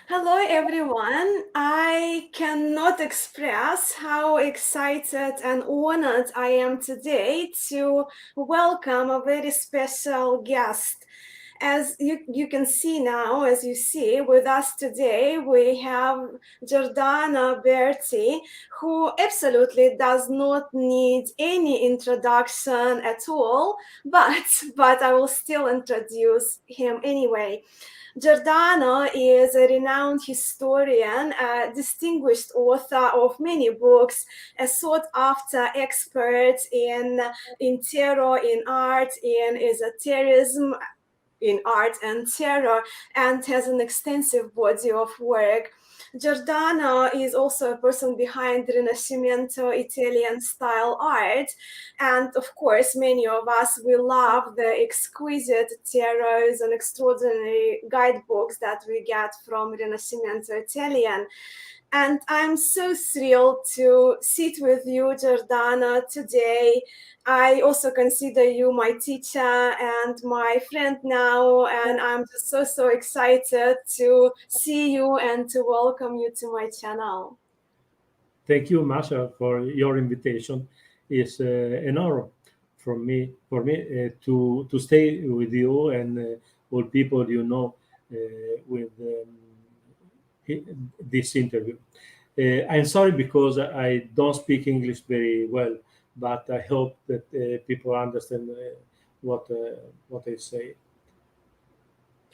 Hello, everyone. I cannot express how excited and honored I am today to welcome a very special guest. As you can see now, as you see with us today, we have Giordano Berti, who absolutely does not need any introduction at all, but, but I will still introduce him anyway. Giordano is a renowned historian, a distinguished author of many books, a sought after expert in terror, in art, in esotericism, in art and terror, and has an extensive body of work. Giordano is also a person behind Rinascimento Italian style art. And of course, many of us will love the exquisite tarot and extraordinary guidebooks that we get from Rinascimento Italian. And I'm so thrilled to sit with you, Giordano, today. I also consider you my teacher and my friend now, and I'm just so excited to see you and to welcome you to my channel. Thank you, Masha, for your invitation. It's an honor for me to stay with you and all people with this interview. I'm sorry because I don't speak English very well, but I hope that people understand what uh, what I say.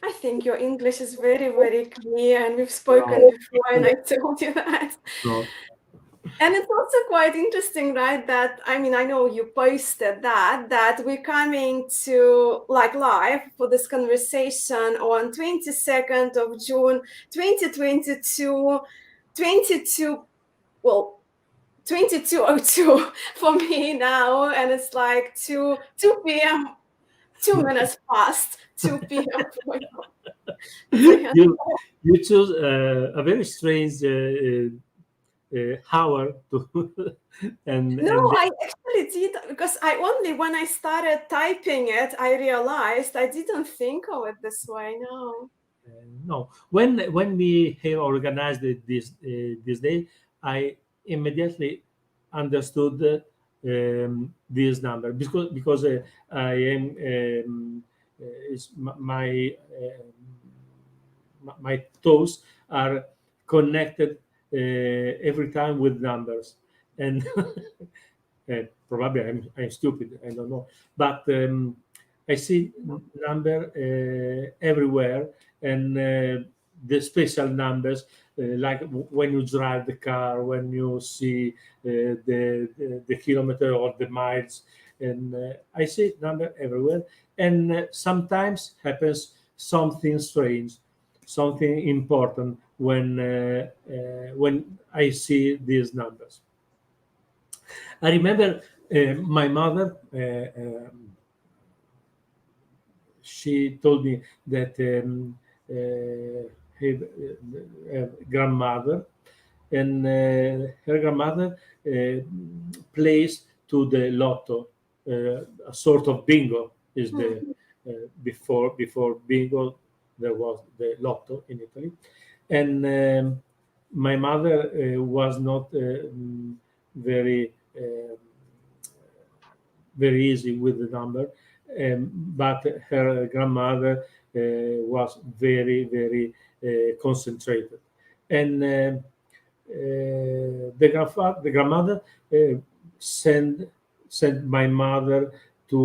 I think your English is very clear, and we've spoken No, before, and I told you that. no. And it's also quite interesting, right? That I mean, I know you posted that we're coming to like live for this conversation on 22nd of June, 2022, 22, well, 22:02 for me now, and it's like 2 p.m. 2 minutes past 2 p.m. for you. So, yeah. you you choose a very strange hour to No, and I actually did because I only when I started typing it, I realized I didn't think of it this way. No. no, when we have organized this day, I immediately understood this number because I am is my toes are connected every time with numbers, and probably I'm stupid. I don't know, but I see number everywhere, and the special numbers like when you drive the car, when you see the kilometer or the miles, and I see number everywhere, and sometimes happens something strange, something important when I see these numbers. I remember my mother. She told me that her grandmother and her grandmother plays to the lotto, a sort of bingo is the Hmm. before bingo there was the lotto in Italy, and my mother was not very very easy with the number, but her grandmother was very concentrated, and the grandmother uh, sent sent my mother to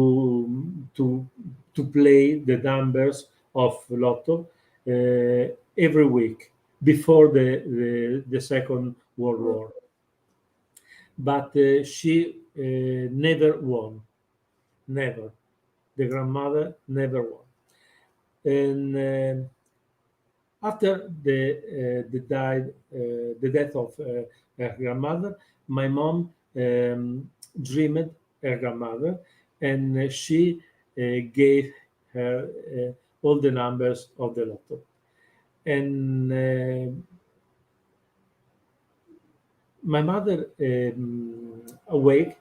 to play the numbers of Lotto every week before the Second World War, but she never won. Never. The grandmother never won. And after the death of her grandmother, my mom dreamed her grandmother, and she gave her all the numbers of the lotto. And my mother awake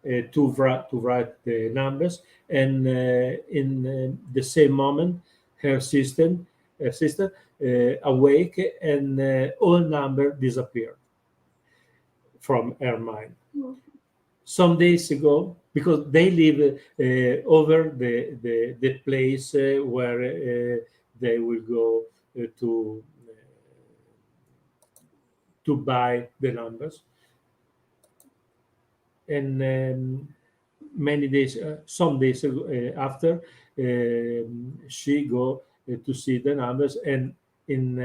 to write the numbers, and in the same moment, her sister sister awake, and all number disappeared from her mind. Mm. Some days ago, because they live over the place where they will go to buy the numbers, and many days, some days ago, after, she go to see the numbers, and in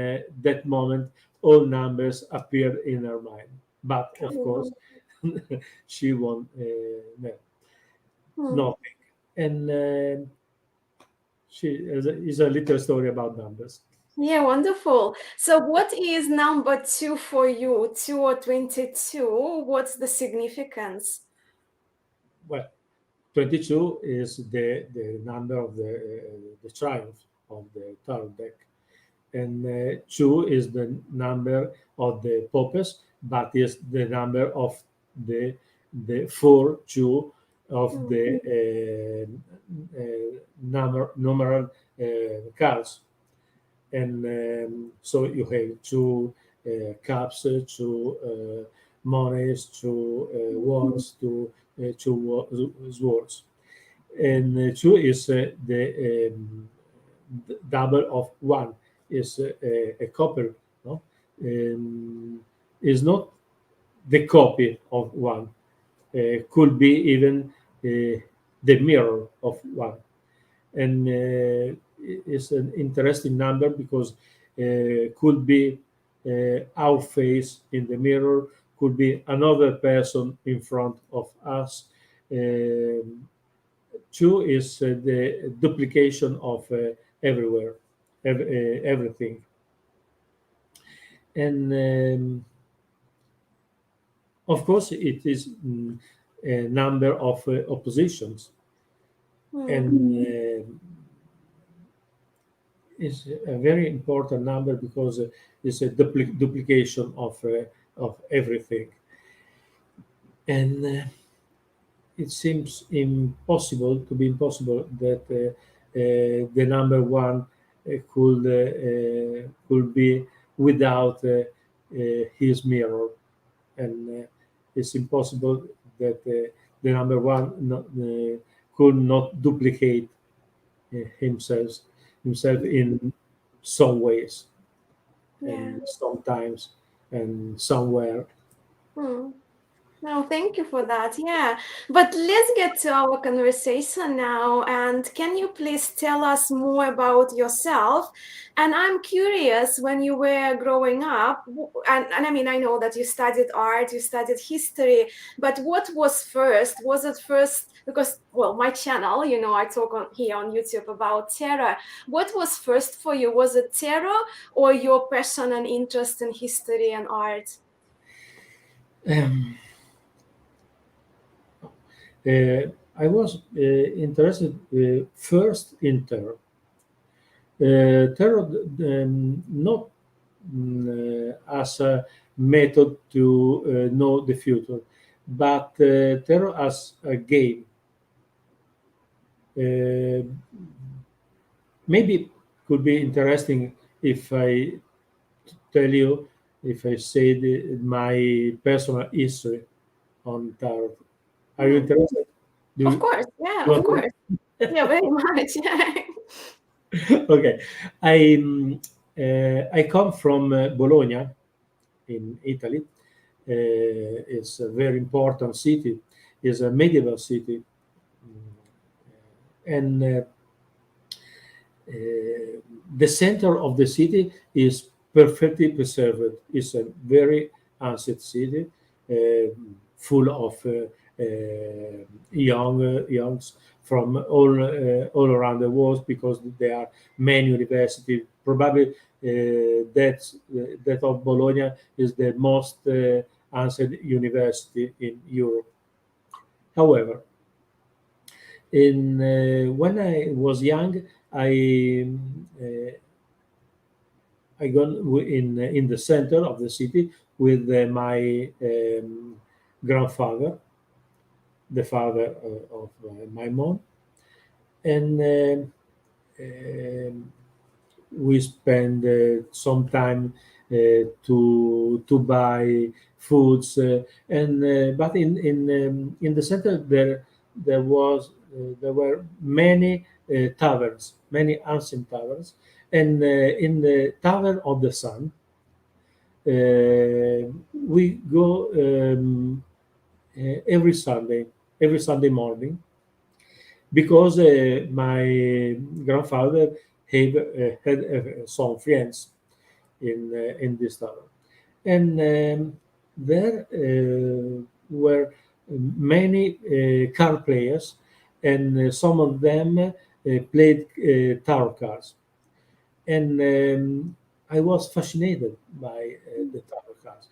that moment, all numbers appeared in her mind. But of course, Oh, she won't hmm. nothing. And she is a little story about numbers. Yeah, wonderful. So, what is number two for you? 2 or 22? What's the significance? Well, 22 is the number of the triumph of the tarot deck, and two is the number of the popes, but is the number of the four two of Mm. the numeral cards. And so you have two cups, two monies, two wands, two swords, and two is the double of one, is a couple, no, is not the copy of one, could be even the mirror of one, and it's an interesting number because could be our face in the mirror, could be another person in front of us. Um, Two is the duplication of everywhere, everything, and of course it is a number of oppositions, Mm. and is a very important number because it's a duplication of everything, and it seems impossible to be impossible that the number one could be without his mirror, and it's impossible that the number one could not duplicate himself in some ways, Yeah. and sometimes and somewhere. Mm. No, thank you for that. Yeah. But let's get to our conversation now. And can you please tell us more about yourself? And I'm curious, when you were growing up, and I mean, I know that you studied art, you studied history, but what was first? Was it first? Because, well, my channel, I talk on here on YouTube about tarot. What was first for you? Was it tarot or your passion and interest in history and art? Um, I was interested first in terror. Terror, not as a method to know the future, but terror as a game. Uh, Maybe could be interesting if I tell you, if I say my personal history on tarot. Are you Hmm. interested? Do Of you course, yeah, of want to? course. Yeah, very much. Yeah. Okay, I come from Bologna in Italy. It's a very important city. It's a medieval city, and the center of the city is perfectly preserved. It's a very ancient city, uh, full of youngs from all around the world, because there are many universities. Probably that of Bologna is the most ancient university in Europe. However, in when I was young, uh, I gone in the center of the city with my grandfather, the father of my mom, and we spend some time to buy foods, and but in the center there were many taverns, many ancient taverns, and in the Tavern of the Sun we go every Sunday morning, because my grandfather had some friends in this town, and there were many card players, and some of them played tarot cards, and I was fascinated by the tarot cards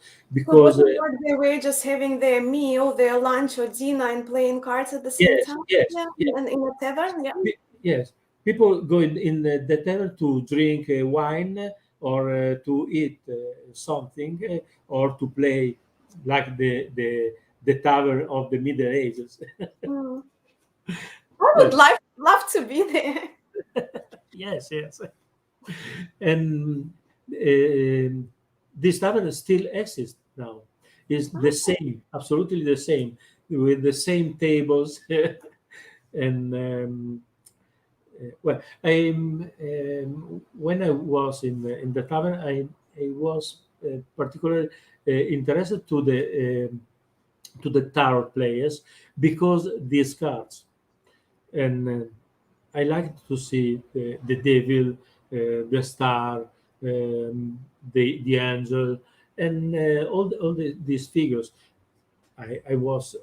So was because it like they were just having their meal, their lunch or dinner and playing cards at the same yes, time? yes, Yeah, yes. and in a tavern, yeah. Yes, people go in the tavern to drink wine, or to eat something, or to play, like the tavern of the Middle Ages. Mm. I would Well, love to be there. yes, yes, and this tavern still exists now. It's the same, absolutely the same, with the same tables, and well, when I was in the tavern, I was particularly interested to the tarot players, because these cards, and I liked to see the devil, the star, the angel, and these figures. I was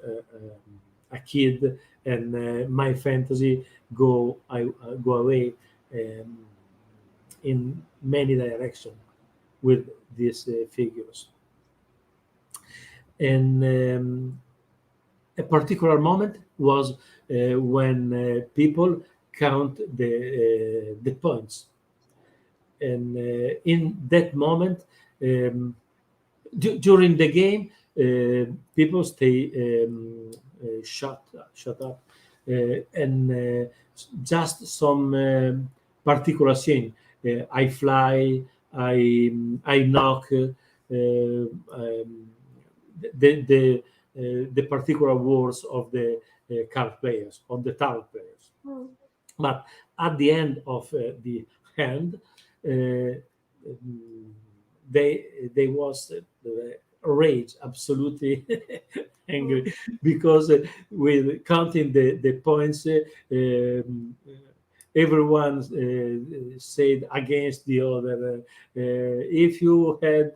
a kid, and my fantasy go away um, in many directions with these figures. And a particular moment was when people count the points, and in that moment, um, during the game, people stay shut up, and just some particular scene. I fly, I knock, the particular words of the card players, of the tarot players. Mm. But at the end of the hand, um, they was rage, absolutely Mm. angry, because with counting the points, everyone said against the other. If you had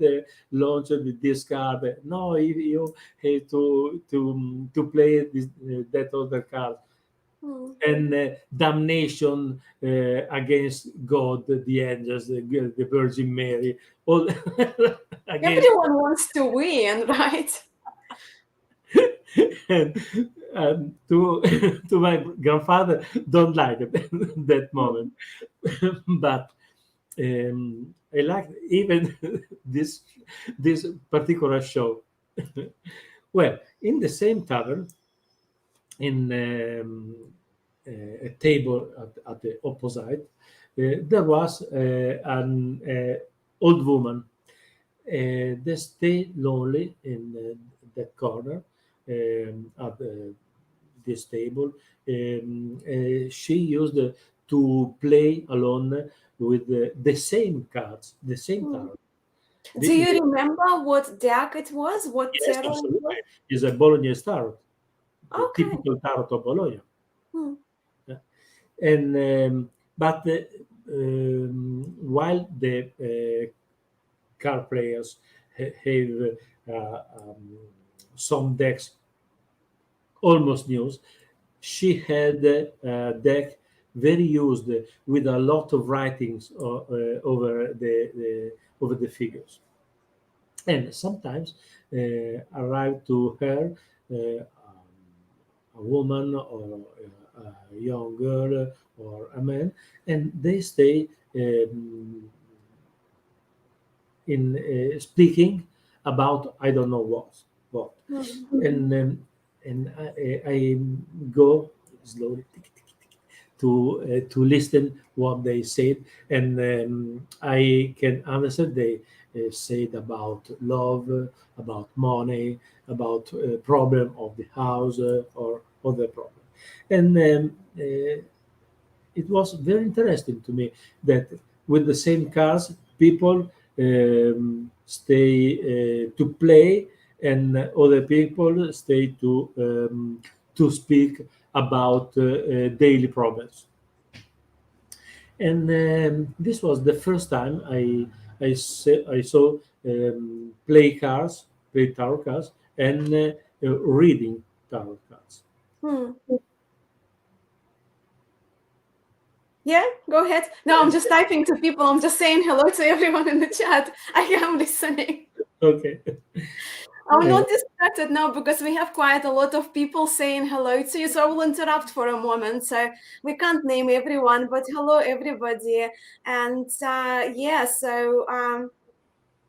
launched with this card, no, if you had to play that other card, Mm. and damnation against God, the angels, the Virgin Mary, all against. Everyone wants to win, right? And to to my grandfather, don't like it that Mm. moment, but I like even this particular show. Well, in the same tavern, in a table at the opposite, there was an old woman. They stayed lonely in that corner, at this table. She used to play alone with the same cards, the same Mm. tarot. Do you The- remember what deck it was? What yes, tarot it was? absolutely. It's a Bolognese tarot, the Okay. typical tarot of Bologna. Mm. Yeah. And but while the card players have some decks almost new, she had a deck very used, with a lot of writings over over the figures, and sometimes arrive to her a woman, or a young girl, or a man, and they stay in speaking about I don't know what, Mm. and I go slowly to listen what they said, and I can understand they said about love, about money, about problem of the house, or other problem, and it was very interesting to me that with the same cars, people stay to play, and other people stay to speak about daily problems. And this was the first time I saw play tarot cards, and reading tarot cards. Hmm. Yeah, go ahead. No, I'm just typing to people. I'm just saying hello to everyone in the chat. I am listening. Okay. I'm not distracted now because we have quite a lot of people saying hello to you. So I will interrupt for a moment. So we can't name everyone, but hello, everybody. And yeah, so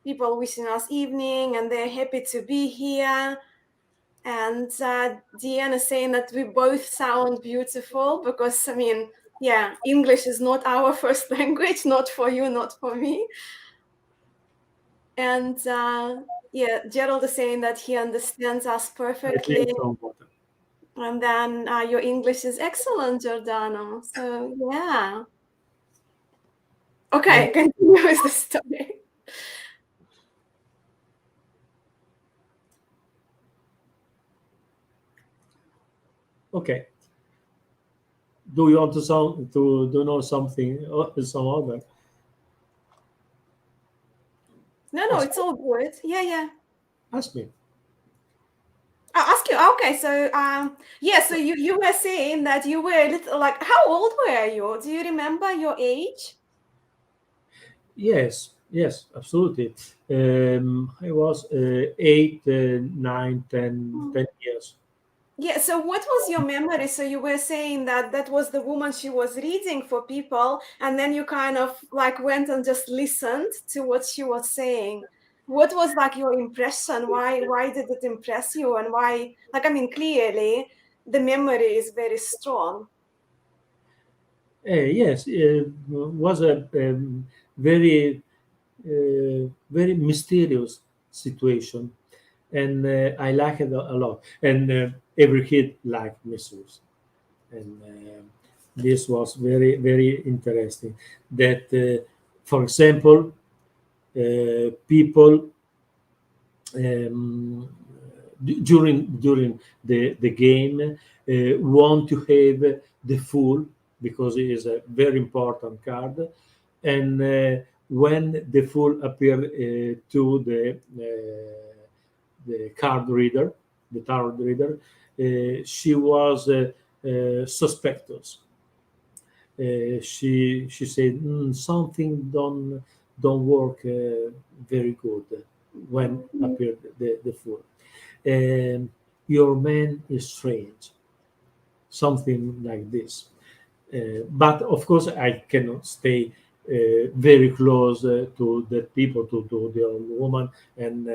people wishing us evening and they're happy to be here. And Deanna saying that we both sound beautiful because, I mean, yeah, English is not our first language, not for you, not for me. And yeah, Gerald is saying that he understands us I perfectly. drink some water. And then your English is excellent, Giordano. So yeah. And Okay, continue with the story. okay, do you want to know something or some other? No, Ask, it's all good. Yeah, yeah. ask me. I'll ask you. Okay, so yeah, so you were saying that you were a little like how old were you? Do you remember your age? Yes, yes, absolutely. I was 8, 9, 10, Hmm. 10 years. Yeah, so what was your memory? So you were saying that that was the woman she was reading for people, and then you kind of like went and just listened to what she was saying. What was like your impression? Why did it impress you? And why, like, I mean, clearly the memory is very strong. Yes, was a very very mysterious situation, and I like it a lot. And every kid liked mysteries, and this was very interesting. That, for example, people um, during the game want to have the fool, because it is a very important card, and when the fool appeared to the card reader, the tarot reader, she was suspicious. She said, something don't work very good when appeared the fool. Um, your man is strange, something like this. But of course, I cannot stay very close to the people, to the old woman, and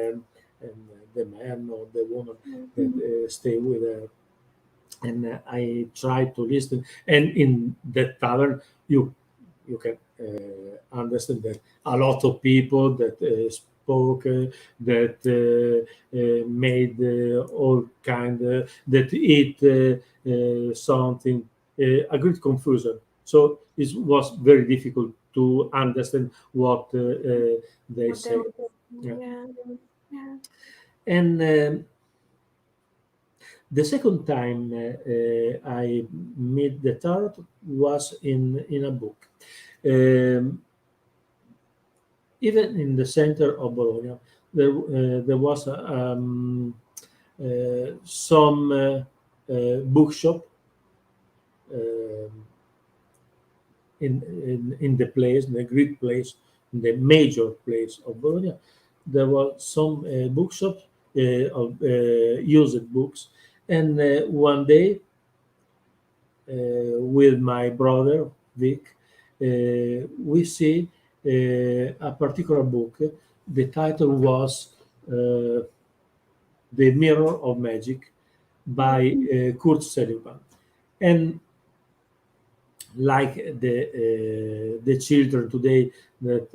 the man or the woman that stay with her. And I try to listen. And in that tavern, you can understand that a lot of people that spoke, that made all kind, that eat something, a great confusion. So it was very difficult to understand what they What they say. were, Yeah. yeah, yeah. And the second time I met the tarot was in a book. Um, Even in the center of Bologna, there was some bookshop um in the place, in the great place, in the major place of Bologna. There was some bookshops of used books, and one day with my brother Vic, we see a particular book. The title was "The Mirror of Magic" by Kurt Sullivan, and like the children today that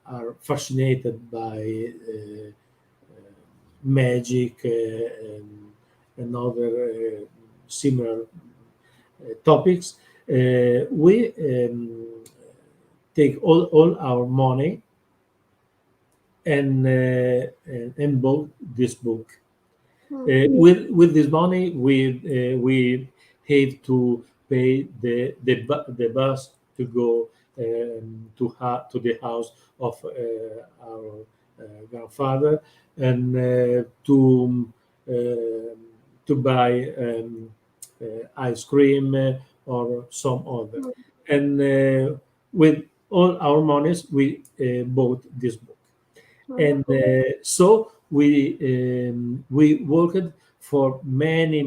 are fascinated by magic and other similar topics. We take all our money and bought this book. With this money, we have to pay the bus to go to the house of our grandfather, and to buy ice cream or some other. And with all our monies, we bought this book. And so we walked for many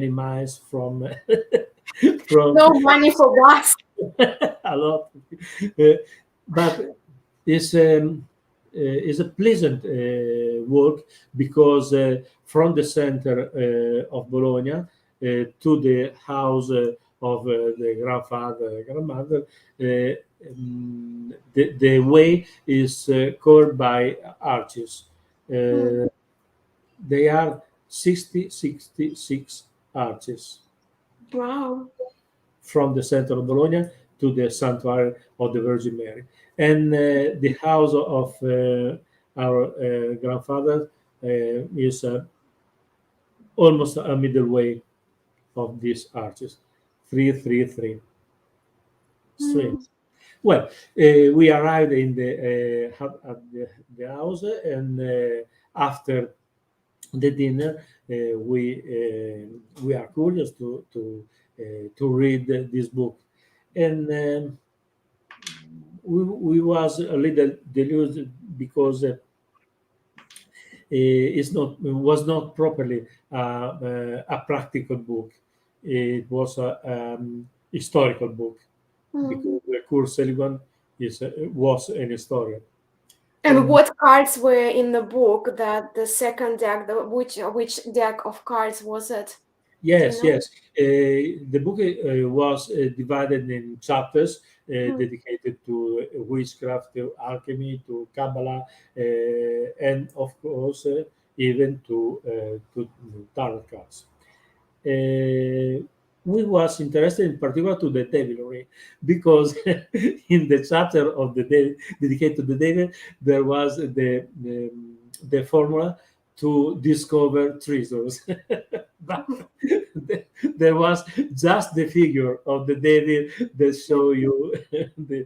miles from from No money for bus. a lot. Uh, but it's a pleasant walk, because from the center of Bologna to the house of the grandfather, grandmother, the way is covered by arches. Uh, they are 66 arches Wow. from the center of Bologna to the sanctuary of the Virgin Mary. And the house of our grandfather is almost a middle way of these arches, 333 Mm. streets. Well, we arrived in at the house, and after the dinner, we are curious to read this book, and we was a little deluded, because it's not was not properly a practical book. It was a historical book, Mm. because Kurt Sullivan was an historian. And And what cards were in the book? That the second deck, which deck of cards was it? Do you yes, know? yes, the book was divided in chapters Mm. dedicated to witchcraft, to alchemy, to Kabbalah, and of course even to tarot cards. We was interested in particular to the devilry, because in the chapter of the day dedicated to the devil, there was the formula to discover treasures. But there was just the figure of the devil that show you the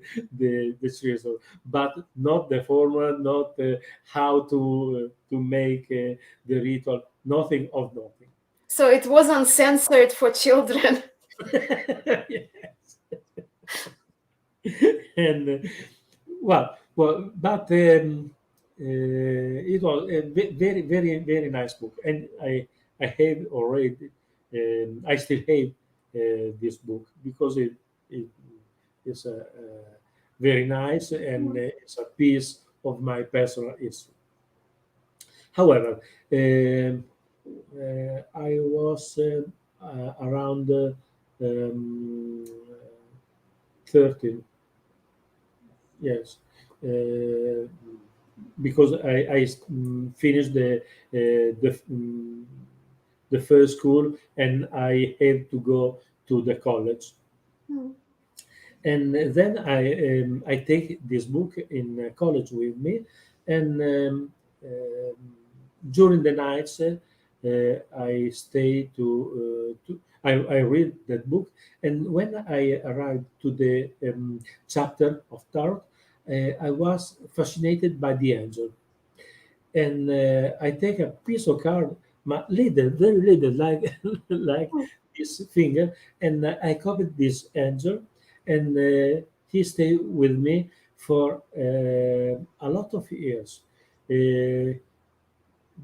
treasure, but not the formula, not how to make the ritual, nothing of nothing. So it wasn't censored for children. And but it was a very nice book, and I have already, I still have this book, because it is very nice, and it's a piece of my personal history. However, I was around um, 13, yes, uh, because I finished the first school, and I had to go to the college. Mm. And then I take this book in college with me, and during the nights I stay I read that book, and when I arrived to the chapter of tarot, I was fascinated by the angel, and I take a piece of card, little, very little, like like this finger, and I copied this angel, and he stayed with me for a lot of years. Uh,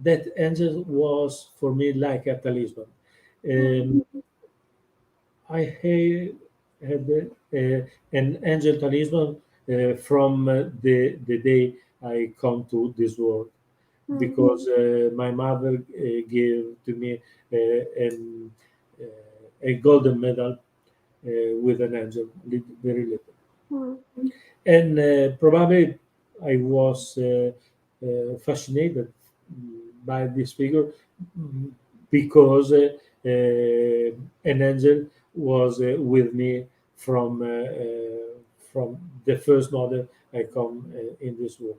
that angel was for me like a talisman. Mm. Um, I had an angel talisman from the day I come to this world, Mm. because my mother gave to me an a golden medal with an angel, very little. Hmm. And probably I was fascinated by this figure mm, because an angel was with me from the first moment I come in this world.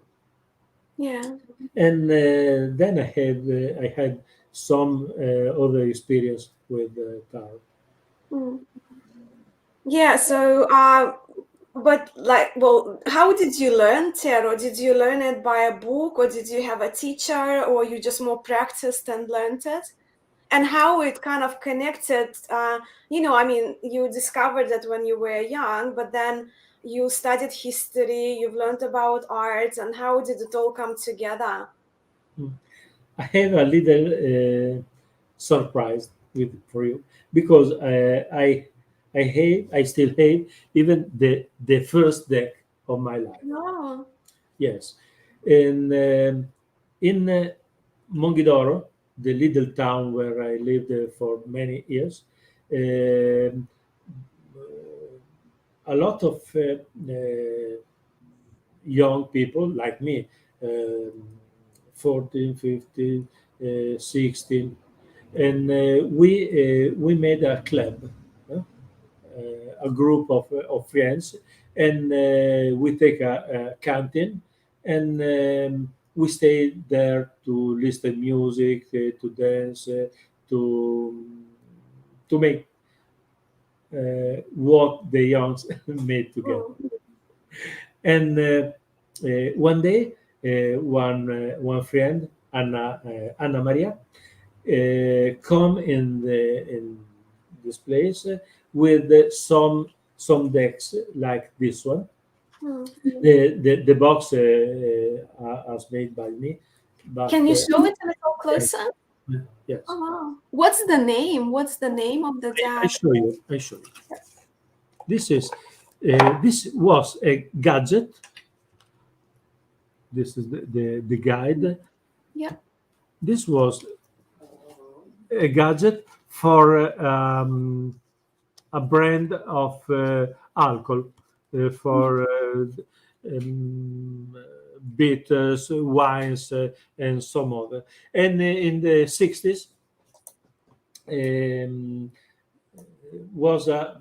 Yeah. And then I had some other experience with tarot. Hmm. Yeah. So, but like, well, how did you learn tarot? Did you learn it by a book, or did you have a teacher, or you just more practiced and learned it? And how it kind of connected, I mean, you discovered that when you were young, but then you studied history, you've learned about art, and how did it all come together? Mm. I have a little surprise for you because I still hate even the first deck of my life. No. Yes, and in Monghidoro, the little town where I lived for many years, um, a lot of young people like me, um, 14, 15, 16, and we made a club, uh, a group of friends, and we take a canteen, and we stay there to listen music, to dance, to to make what the youngs made together. Mm. And one day, one friend, Anna Maria, come in this place with some decks like this one. Mm. The box was made by me, but Can you show it a little yes, closer? yes. Oh, wow. What's the name? What's the name of the I deck? show you. I show you. This was a gadget. This is the guide. Yeah. This was a gadget for a brand of alcohol for um, bitters, wines, and some other. And in the 60s um, was a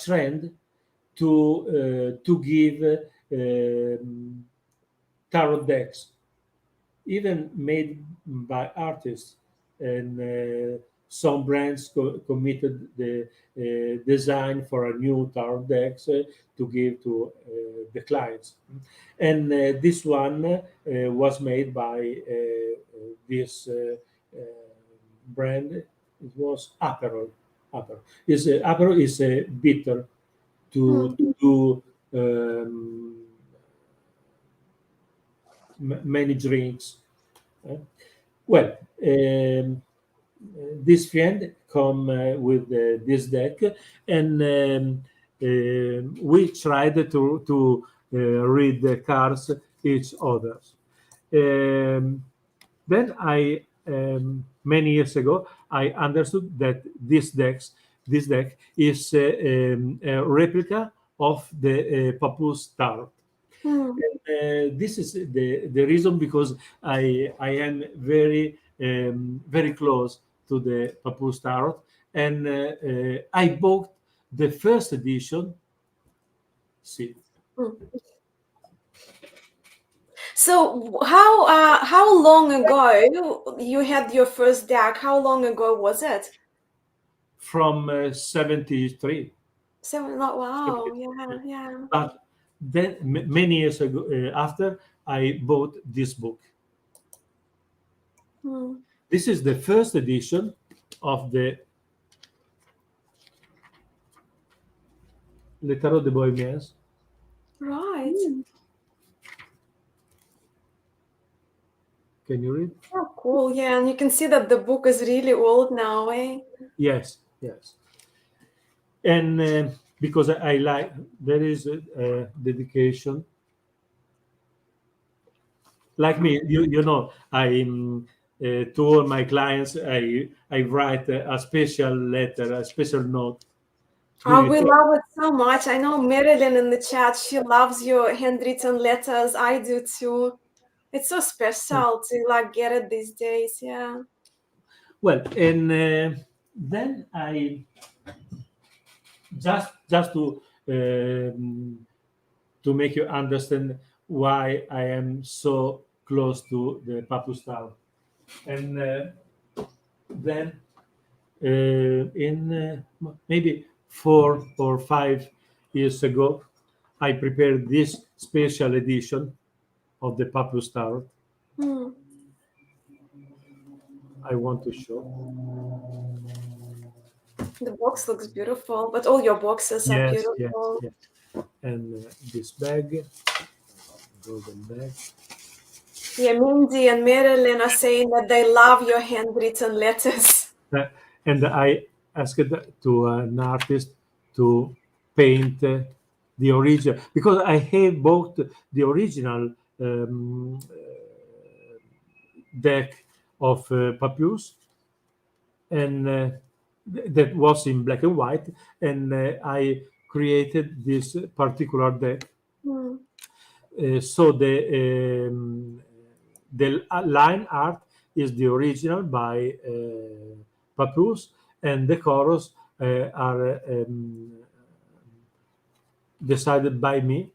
trend to give tarot decks even made by artists, and some brands committed the design for a new tarot decks to give to the clients. And this one was made by this brand. It was Aperol. Aperol is a bitter Mm. to do many drinks. eh? Well, this friend come with this deck, and we tried to read the cards each others. Um, then many years ago, I understood that this deck is a replica of the Papus Tarot. Mm. This is the reason because I am very close to the Papus Tarot, and I bought the first edition. See, Mm. So how long ago you had your first deck? How long ago was it? from 73. Wow, 73. yeah, yeah. But then many years ago, after I bought this book. Hmm. This is the first edition of the Le Tarot de Bohemians. Right. Can you read? Oh, cool. Yeah, and you can see that the book is really old now, eh? Yes, yes. And because I like, there is a dedication. Like me, you know, I'm to all my clients, I write a special letter, a special note. Oh, we Really, love it so much. I know Marilyn in the chat, she loves your handwritten letters. I do too. It's so special to like get it these days. Yeah. well, and then I just to make you understand why I am so close to the Papus Tower. And then in maybe 4 or 5 years ago, I prepared this special edition of the Papus Tower. Hmm. I want to show. The box looks beautiful, but all your boxes are Yes, yes, beautiful. yes. And this bag, golden bag. Yeah, Mindy and Marilyn are saying that they love your handwritten letters. And I asked to an artist to paint the original, because I have bought the original deck of Papyrus, and that was in black and white, and I created this particular deck. Hmm. So the line art is the original by Papyrus, and the chorus are decided by me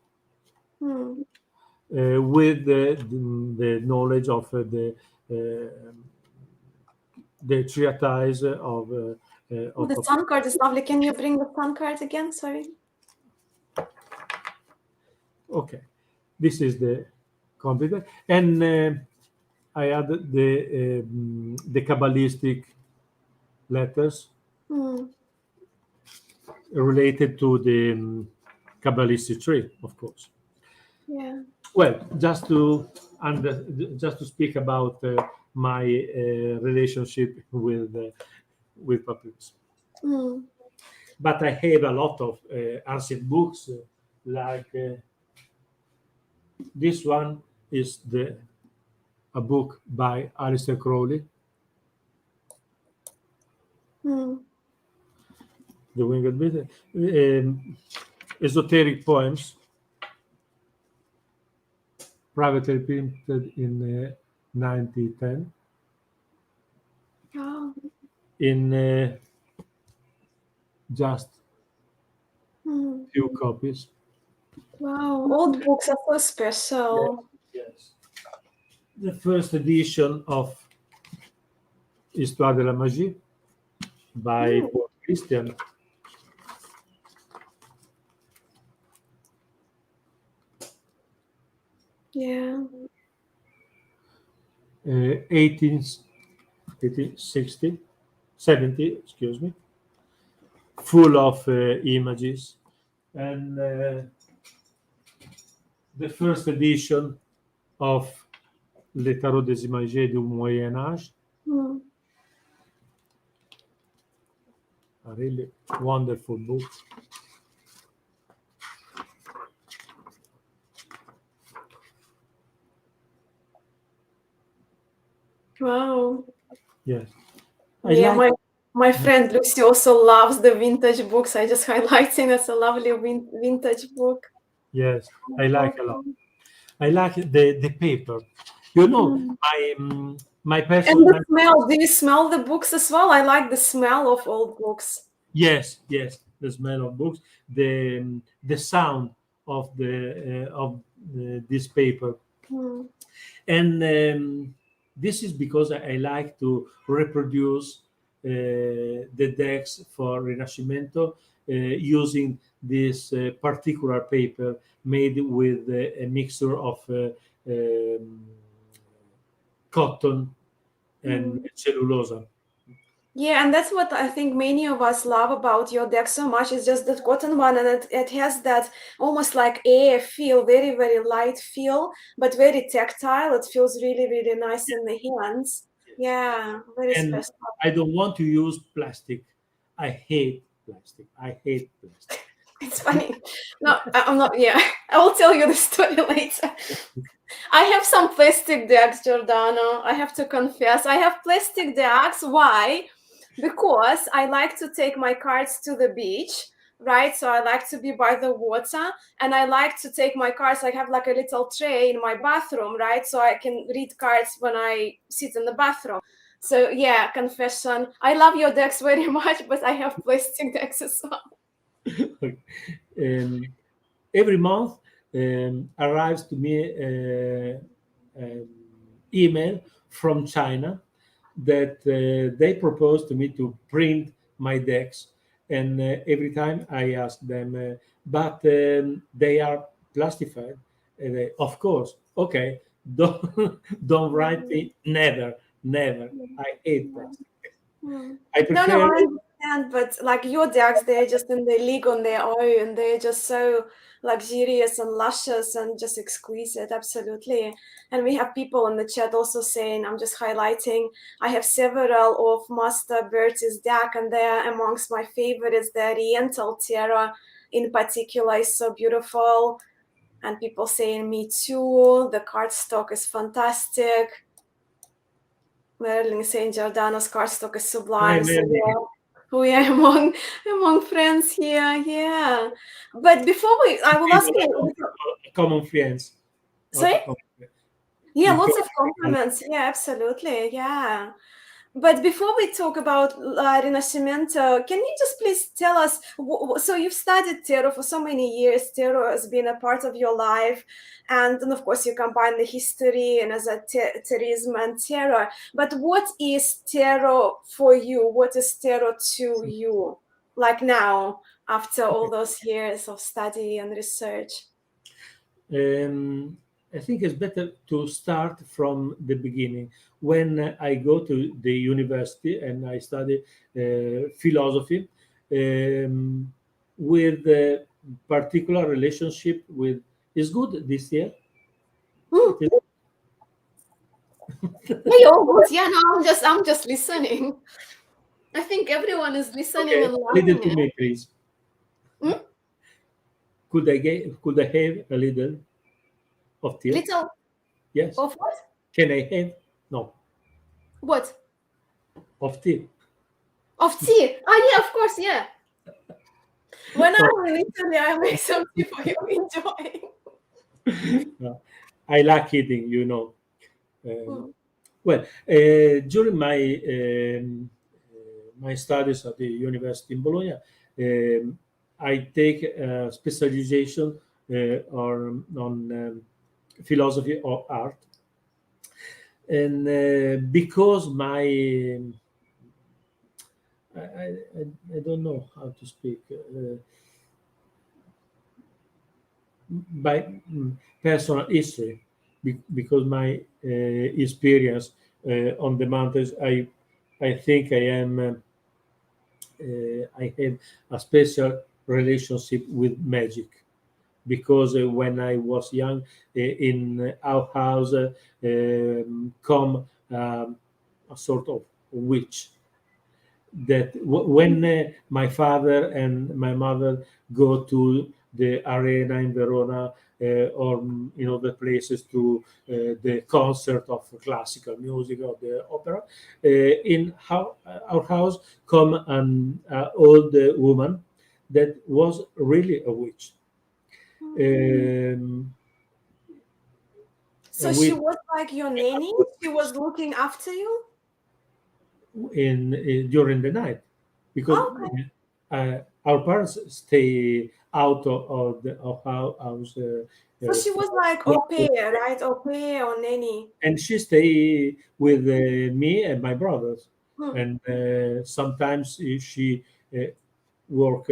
Hmm. with the knowledge of the treatise Oh, of the sun card is lovely. Can you bring the sun card again? Sorry. Okay, this is the computer, and I added the Kabbalistic letters Hmm. related to the Kabbalistic tree, of course. Yeah. Well, just to speak about my relationship with Papyrus. Hmm. But I have a lot of ancient books, like this one is a book by Alistair Crowley, Hmm. The Winged Beast, esoteric poems, privately printed in 1910 Oh. in just Hmm. few copies. Wow. Old books are so special. Yes. The first edition of Histoire de la Magie by Hmm. Paul Christian, 18, 1860, 70, excuse me, full of images. And the first edition of Le Tarot des Images du Moyen Âge, Hmm. a really wonderful book. Wow. Yes. Yeah, my friend Lucy also loves the vintage books. I just highlighting it's a lovely vintage book. Yes, I like a lot. I like the paper. You know, Mm. my And person. the smell. Do you smell the books as well? I like the smell of old books. Yes, yes, the smell of books, the sound of this paper, Mm. and this is because I like to reproduce the decks for Rinascimento using this particular paper made with a mixture of cotton and Mm. cellulosa. Yeah, and that's what I think many of us love about your deck so much. It's just the cotton one, and it has that almost like air feel, very, very light feel, but very tactile. It feels really, really nice in the hands. Yeah, very And special. I don't want to use plastic. I hate plastic. I hate plastic. It's funny. No, I'm not. Yeah, I will tell you the story later. I have some plastic ducks, Giordano. I have to confess. I have plastic ducks. Why? Because I like to take my cards to the beach, right? So I like to be by the water, and I like to take my cards. I have like a little tray in my bathroom, right? So I can read cards when I sit in the bathroom. So yeah, confession. I love your decks very much, but I have plastic decks as well. um, every month arrives to me an email from China that they propose to me to print my decks, and every time I ask them, but they are plastified. And they, of course, okay, don't don't write Mm, me never, never. mm, I hate mm. plastic. Hmm. I No, no, prefer. I understand, but like your dogs, they're just in their league on their own. They're just so luxurious and luscious and just exquisite, absolutely. And we have people in the chat also saying, I'm just highlighting, I have several of Master Berti's deck, and they're amongst my favorites. The Oriental Terra in particular is so beautiful. And people saying, me too. The cardstock is fantastic. Merlin St. Giordano's cardstock is Hi, sublime. So Melanie. we are among friends here. Yeah. But before I will We ask have you. a common friends, not a Sorry? common. Yeah, We lots can, of compliments. Yeah, absolutely. Yeah. But before we talk about Rinascimento, can you just please tell us? So you've studied tarot for so many years. Tarot has been a part of your life, and of course you combine the history and as a tourism and tarot. But what is tarot for you? What is tarot to you? Like now, after all those years of study and research. Um, I think it's better to start from the beginning. When I go to the university and I study philosophy, um, with a particular relationship with is good this year. Hmm. It is Yeah, you're good. Yeah, no, I'm just listening. I think everyone is listening okay. and A little loving to it. me, please. Hmm? Could I have a little of tea? Little Yes. of what? Can I have no What? of tea? Of tea. Oh yeah, of course, yeah. When No, I'm in Italy, I make some tea for you enjoying. no. I like eating, you know. Um, Hmm. Well, during my studies at the university in Bologna, I take a specialization on philosophy of art, and because I don't know how to speak. By personal history, because my experience on the mountains, I think I have a special relationship with magic, because when I was young, in our house come a sort of witch that when my father and my mother go to the arena in Verona, or in other places, to the concert of classical music or the opera, in our house come an old woman that was really a witch. Um, So and she we was like your nanny? She was looking after you? in during the night, because Oh, okay. our parents stay out of the of our house, So she was like au pair, right? Au pair or nanny. and she stay with me and my brothers, Hmm. and sometimes she uh, worked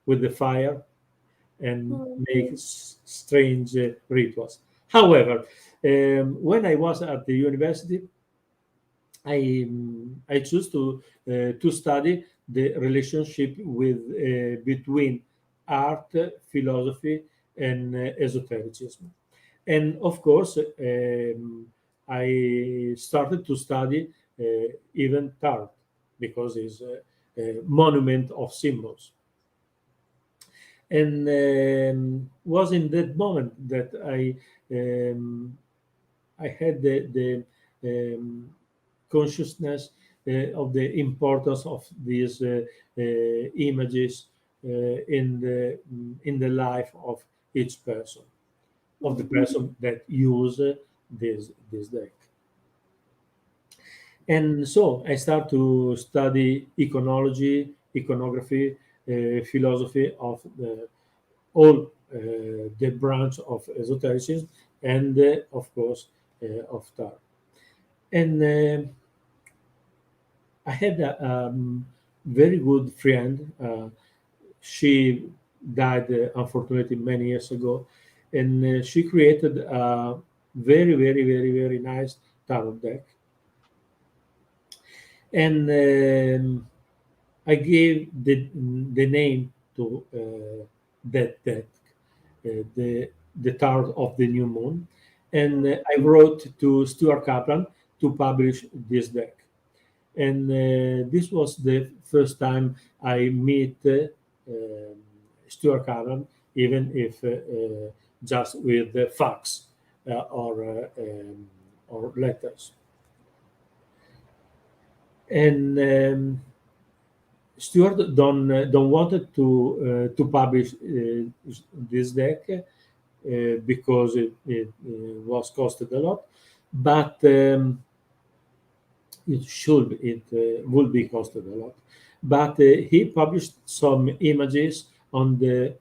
with the fire and Hmm. make strange rituals. However, when I was at the university, I choose to study the relationship with between art, philosophy, and esotericism. And of course, I started to study even tarot, because it's a monument of symbols. And was in that moment that I I had the consciousness of the importance of these images in the life of each person, of the mm, person that use this deck. And so I start to study iconology, iconography, philosophy of all the branch of esotericism, and of course of tarot. And I had a very good friend. She died unfortunately many years ago, and she created a very, very, very, very nice tarot deck. And I gave the name to that the tarot of the new moon, and mm, I wrote to Stuart Kaplan to publish this deck. And this was the first time I meet Stuart Kaplan, even if just with the fax or letters. And Stuart don't wanted to publish this deck because it was costed a lot, but it would be costed a lot. But he published some images on the,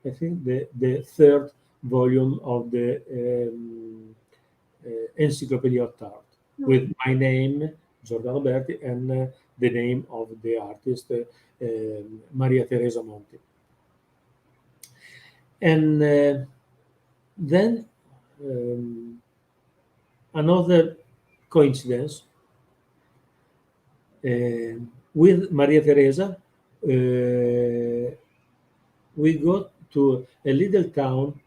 I think the third volume of the Encyclopedia of Art with mm, my name, Giordano Berti, and the name of the artist, Maria Teresa Monti. And then another coincidence with Maria Teresa, we got to a little town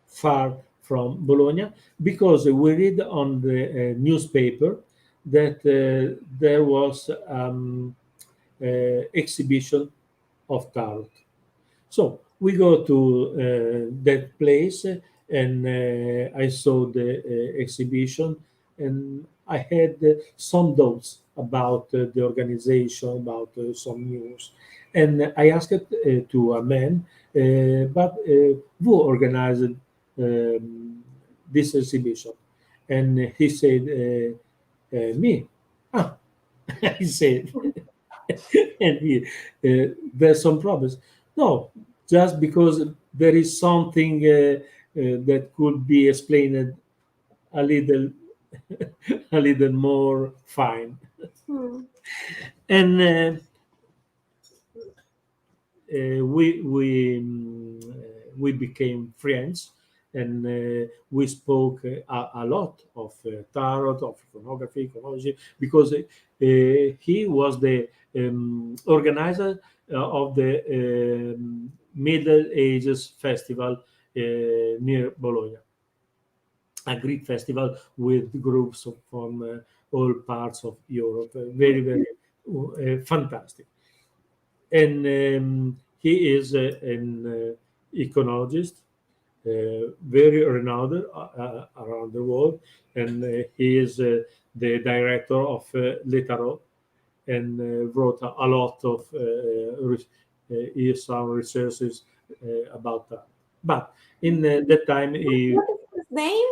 far from Bologna because we read on the newspaper that there was exhibition of tarot. So we go to that place, and I saw the exhibition, and I had some doubts about the organization, about some news. And I asked to a man, but who organized this exhibition? And he said, me. Ah, I said, and there's some problems. No, just because there is something that could be explained a little, a little more fine. mm, And we became friends, and we spoke a lot of tarot, of iconography, iconology, because he was the organizer of the Middle Ages Festival near Bologna, a Greek festival with groups from all parts of Europe. Very, very fantastic. And he is an iconologist, very renowned around the world, and he is the director of Le Tarot, and wrote a lot of some researches about that. But in that time, what is his name?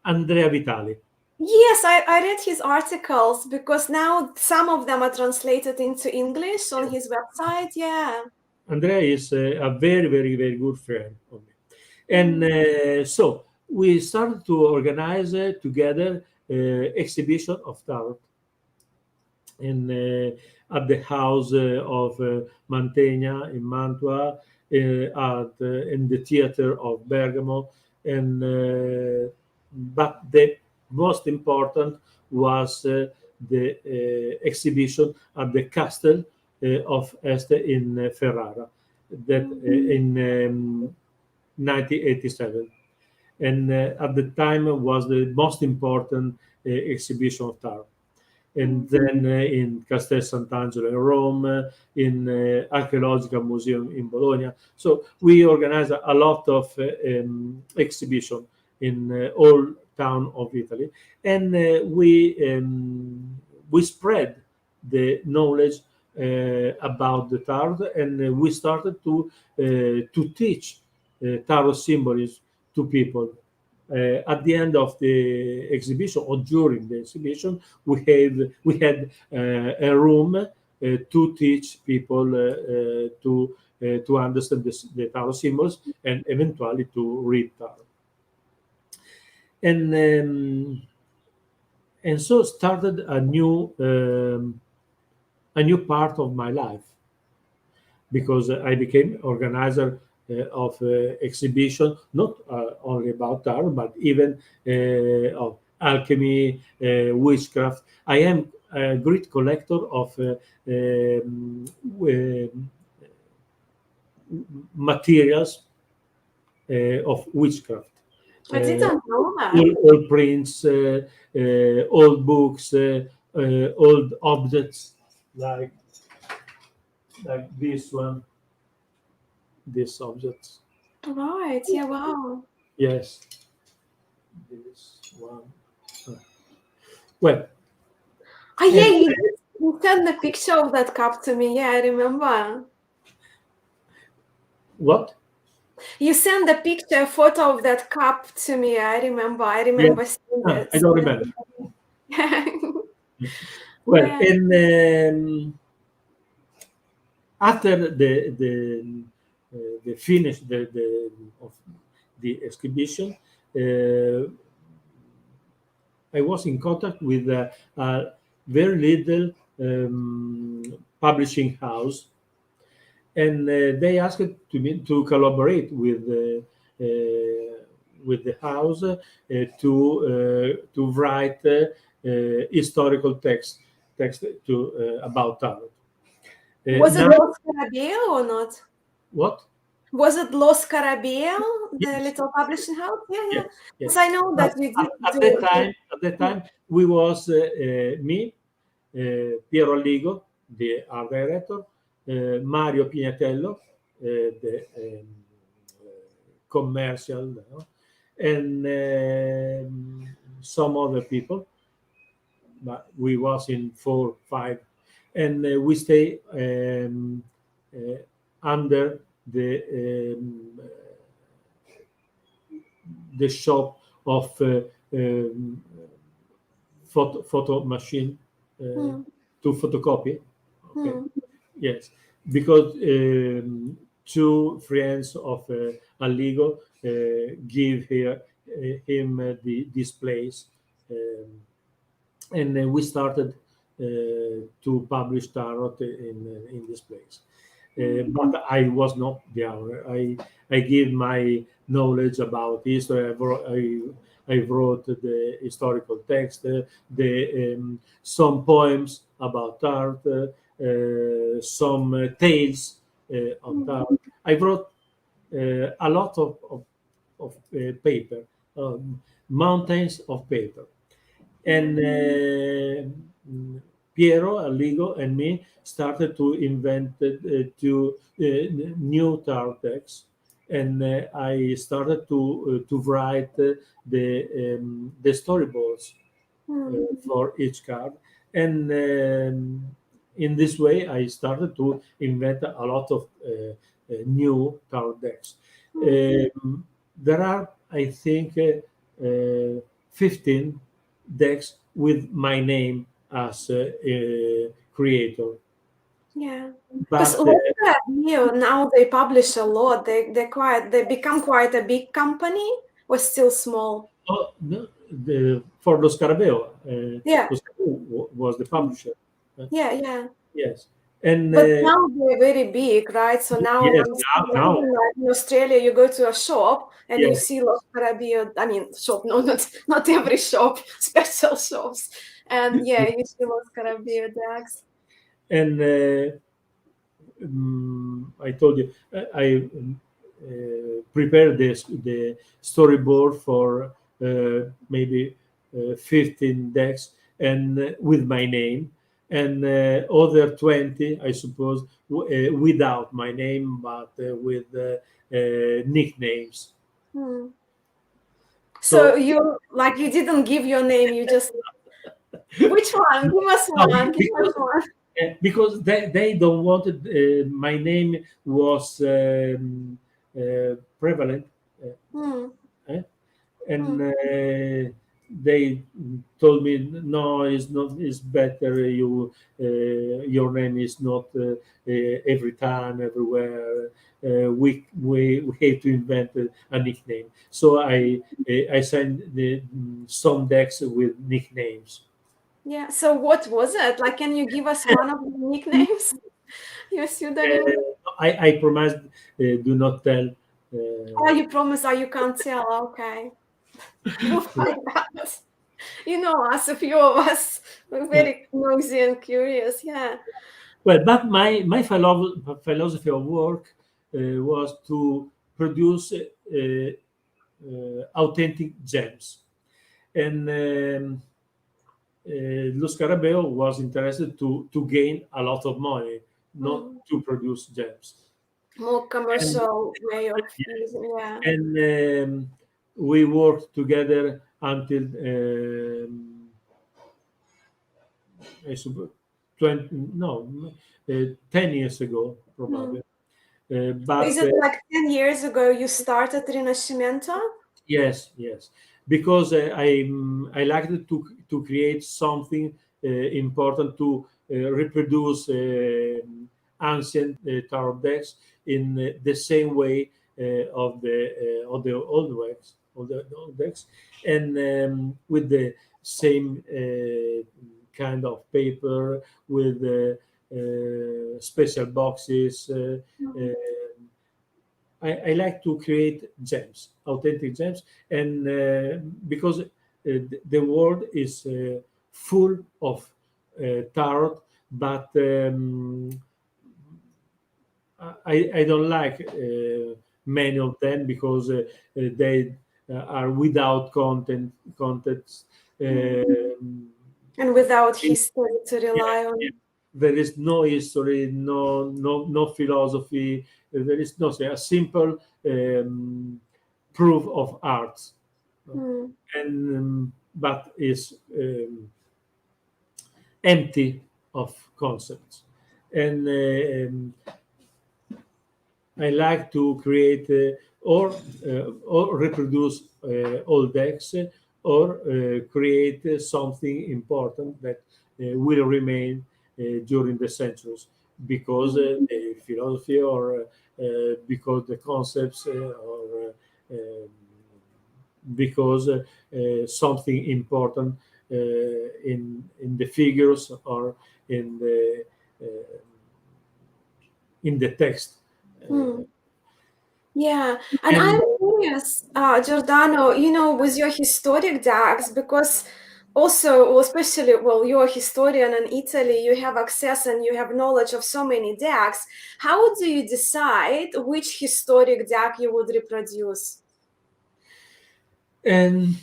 Andrea Vitali. Yes, I read his articles because now some of them are translated into English on his website. Yeah. Andrea is a very, very, very good friend of me. And Mm, so we started to organize together exhibition of tarot in at the house of Mantegna in Mantua, in the theater of Bergamo, and but the most important was the exhibition at the castle of Este in Ferrara, that mm, in 1987, and at the time was the most important exhibition of tarot. And mm, then in Castel Sant'Angelo in Rome, in Archaeological Museum in Bologna. So we organized a lot of exhibition in all town of Italy, and we spread the knowledge about the tarot, and we started to teach tarot symbolism to people. At the end of the exhibition or during the exhibition, we had a room to teach people to understand the tarot symbols and eventually to read tarot. And so started a new part of my life, because I became organizer of exhibition, not only about art, but even of alchemy, witchcraft. I am a great collector of materials of witchcraft. I didn't know that. Old prints, old books, old objects, like this one, these objects. Right. Yeah. Wow. Yes, this one. Well, Oh yeah, and you sent a picture of that cup to me. Yeah, I remember. what? You sent a picture, a photo of that cup to me. I remember. I Yeah, remember seeing I it. don't remember. Well, Yeah. and after the finish of the exhibition, uh, I was in contact with a very little publishing house, and they asked to me to collaborate with the house to write historical text to about tarot. Was it Now, Los Carabiel or not? what? Was it Los Carabiel, the Yes, little publishing house? Yeah, yeah. yes, Because yes. I know But that we did at that do. time, we was me, Piero Alligo, the art director, Mario Pignatello, the commercial, and some other people. But we was in 4, 5, and we stay under the shop of photo machine Hmm, to photocopy. Okay, hmm, yes, because two friends of Alligo give him this place, um, and we started to publish tarot in this place. But I was not the owner. I give my knowledge about history. I wrote the historical text, the some poems about art, some tales on hmm, art. I wrote a lot of paper, mountains of paper, and Piero Alligo and me started to invent new tartex, and I started to write the storyboards hmm, for each card, and in this way I started to invent a lot of new tarot decks. hmm. There are, I think, 15 decks with my name as creator. Yeah. Because But Los Carabiel now they publish a lot. They become quite a big company, or still small. oh, no, for Lo Scarabeo, Yeah. Lo Scarabeo was the publisher. Uh, Yeah, yeah. yes, and But now they're very big, right? So now yes, I'm seeing that now, even like in Australia, you go to a shop and you yes, see Los Carabiel. I mean, shop, no, not every shop, special shops. And yeah, you see Los Carabiel decks. and I told you I prepared the storyboard for maybe 15 decks, and with my name, and other 20, I suppose, without my name, but with nicknames. Hmm. So So you didn't give your name, you just, which one? Give us no, one. Give us one. because they don't want it, my name was prevalent, uh, Hmm. eh? And Hmm. they told me no, it's not, it's better you your name is not every time everywhere. We have to invent a nickname, so I signed some decks with nicknames. Yeah. So what was it? Like, can you give us one of the nicknames? Your pseudonym? I promised, do not tell. Oh, uh, you promise. Oh, you can't tell. Okay. We'll find out. You know us, a few of us. We're yeah. very nosy and curious. Yeah. Well, but my philosophy of work was to produce authentic gems. And Lo Scarabeo was interested to gain a lot of money, not Hmm. to produce gems. More And, commercial way of using. Yeah. and we worked together until I suppose 20, no, 10 years ago, Hmm. probably. Is But it like 10 years ago you started Rinascimento? Yes, yes, because I like to create something important to reproduce ancient tarot decks in the same way of the old decks, of the old decks, and with the same kind of paper, with special boxes. Hmm. Uh, I like to create gems, authentic gems, and because the world is full of tarot, but I don't like many of them because they are without context. Um, And without history to yeah, rely yeah. on. There is no history, no philosophy. There is no say, a simple proof of art, Hmm. and but is empty of concepts. And I like to create or reproduce old decks, or create something important that will remain during the centuries, because Hmm. the philosophy, or because the concepts, or because something important in the figures, or in the uh, in the text. Hmm. Uh, Yeah, and and I'm curious, Giordano, with your historic decks, because also, well, especially, well, you're a historian in Italy, you have access and you have knowledge of so many decks. How do you decide which historic deck you would reproduce? and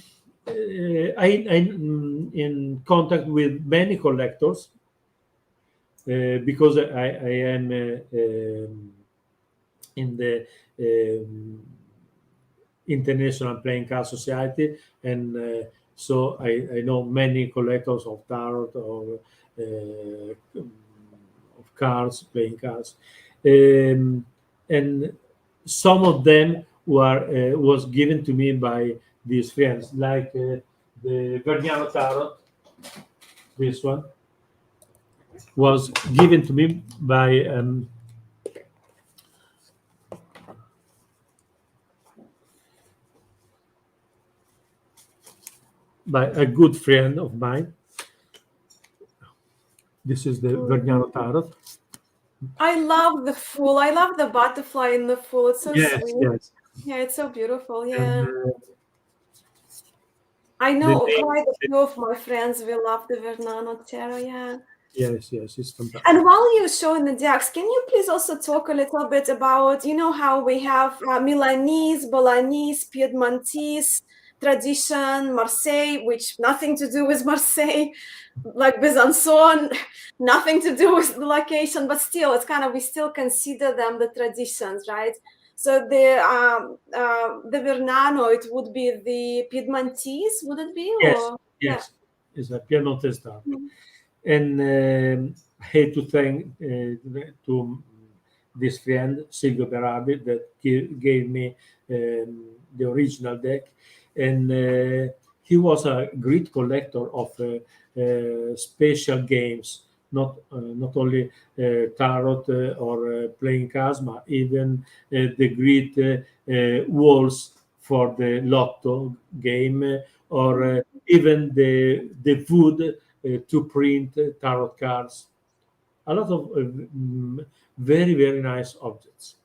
I'm in contact with many collectors, because I am in the International Playing Card Society, and so I know many collectors of tarot, of cards, playing cards, and some of them were was given to me by these friends, like the Verniano Tarot. This one was given to me by a good friend of mine. This is the Hmm. Verniano Tarot. I love the fool. I love the butterfly in the fool. It's so Yes, sweet. yes. Yeah, it's so beautiful. And Yeah. I the know name, quite a few of my friends will love the Vernano Tarot. Yeah. yes, yes, it's fantastic. And while you're showing the decks, can you please also talk a little bit about, how we have Milanese, Bolognese, Piedmontese tradition, Marseille, which nothing to do with Marseille, like Besançon, nothing to do with the location, but still, it's kind of, we still consider them the traditions, right? So the Vernano, it would be the Piedmontese, would it be? Yes, Or yeah. yes, it's a Piemontese dark. Mm. And I hate to thank to this friend Silvio Berabi that gave me the original deck, and he was a great collector of special games, not only tarot or playing cards, but even the great walls for the lotto game, or even the wood to print tarot cards. A lot of very nice objects.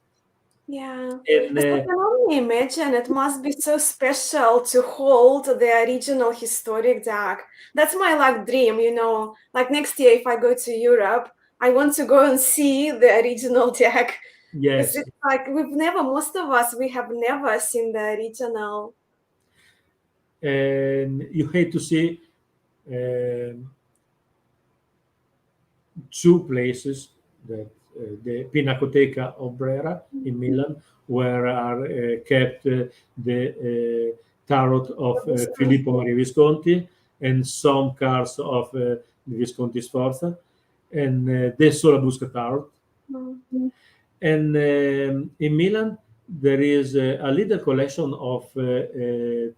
Yeah. And Yes, I can only imagine it must be so special to hold the original historic deck. That's my like dream, you know. Like next year, if I go to Europe, I want to go and see the original deck. Because yes, it's like most of us, we have never seen the original. and you hate to see um, two places that the Pinacoteca of Brera in Milan, where are kept the tarot of Filippo Maria Visconti and some cards of Visconti Sforza, and the Sola Busca tarot. Mm. And in Milan, there is a little collection of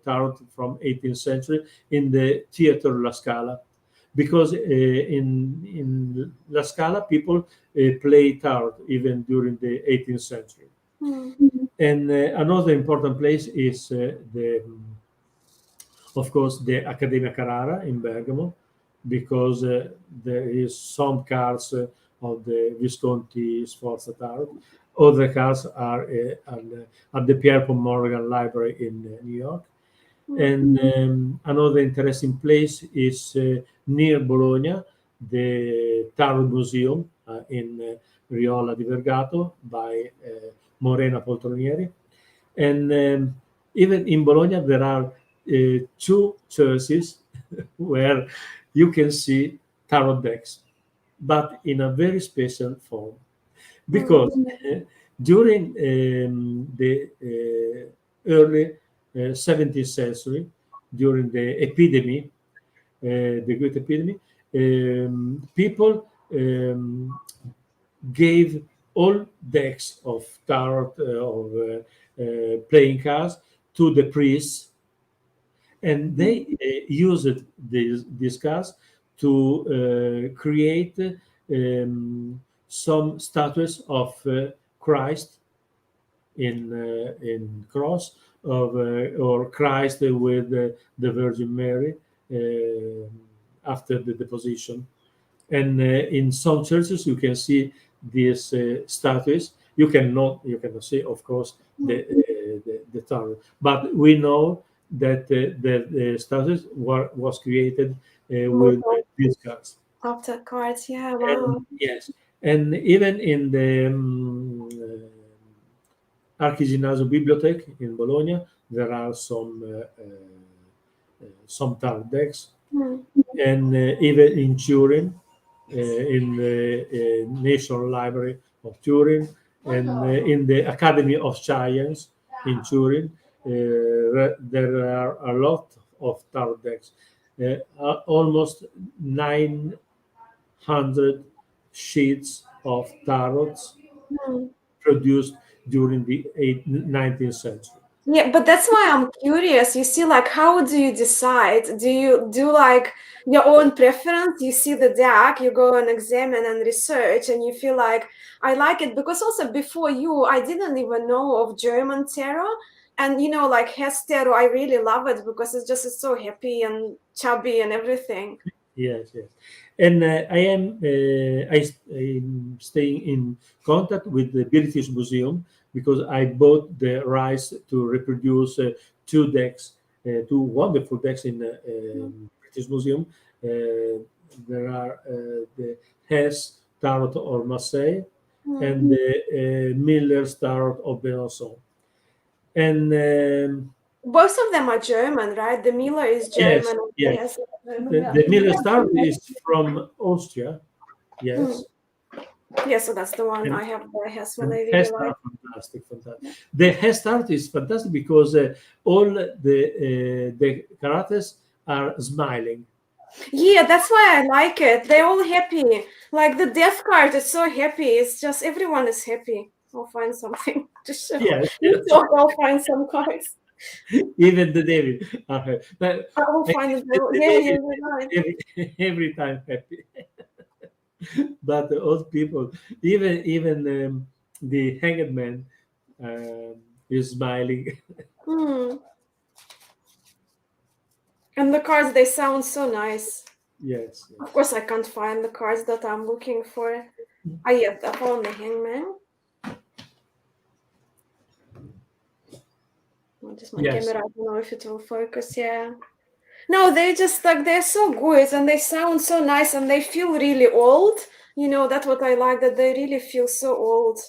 tarot from 18th century in the Theater La Scala, because in La Scala people play tarot even during the 18th century. Mm. And another important place is of course, the Accademia Carrara in Bergamo, because there is some cards of the Visconti Sforza tarot. Other cards are at the Pierpont Morgan Library in New York. Mm. And another interesting place is near Bologna, the Tarot Museum in Riola di Vergato by Morena Poltronieri. And even in Bologna, there are two churches where you can see tarot decks, but in a very special form. Mm. Because during the early 17th century, during the epidemic, the Great Epidemic, people gave all decks of tarot of playing cards to the priests, and they used these cards to create some statues of Christ in cross of or Christ with the Virgin Mary after the deposition. And in some churches you can see these statues. You cannot see, of course, the tarot, but we know that the statues was created With with these cards. after cards, yeah, And wow. yes, and even in the Archiginnasio Bibliothèque in Bologna, there are some tarot decks, Mm. and even in Turin, in the National Library of Turin, and in the Academy of Science in Turin, there are a lot of tarot decks, almost 900 sheets of tarots Mm. produced during the 19th century. Yeah, but that's why I'm curious. You see, like, how do you decide? Do you do like your own preference? You see the deck, you go and examine and research, and you feel like I like it because also before you, I didn't even know of German tarot, and you know, like Hess tarot, I really love it because it's so happy and chubby and everything. Yes, yes. And I'm staying in contact with the British Museum because I bought the rights to reproduce two decks, two wonderful decks in the British Museum. There are the Hess Tarot of Marseille Mm. and the Miller's Tarot of Besançon. And Both of them are German, right? The Miller is yes, German, and the yes. Hess is German, The, yeah. the Miller's Tarot is from Austria. Mm. Yes, Yeah, so that's the one And, I have. The Hessman and I really hairstyle like. are fantastic, fantastic. The hairstyle is fantastic because all the characters are smiling. Yeah, that's why I like it. They're all happy. Like the death card is so happy. It's just everyone is happy. I'll find something to show. Yes, You yes. talk, I'll find some cards. Even the devil are happy. But I will I find think the that devil. the Yeah, devil you're right. every time happy. But the old people, even the hanged man um, is smiling. Hmm. And the cards, they sound so nice. Yes, Of yes, course, I can't find the cards that I'm looking for. Ah, yeah, I found the hangman. Oh, just my yes, camera, I don't know if it will focus. Yeah. No, they just like they're so good and they sound so nice and they feel really old. You know, that's what I like, that they really feel so old.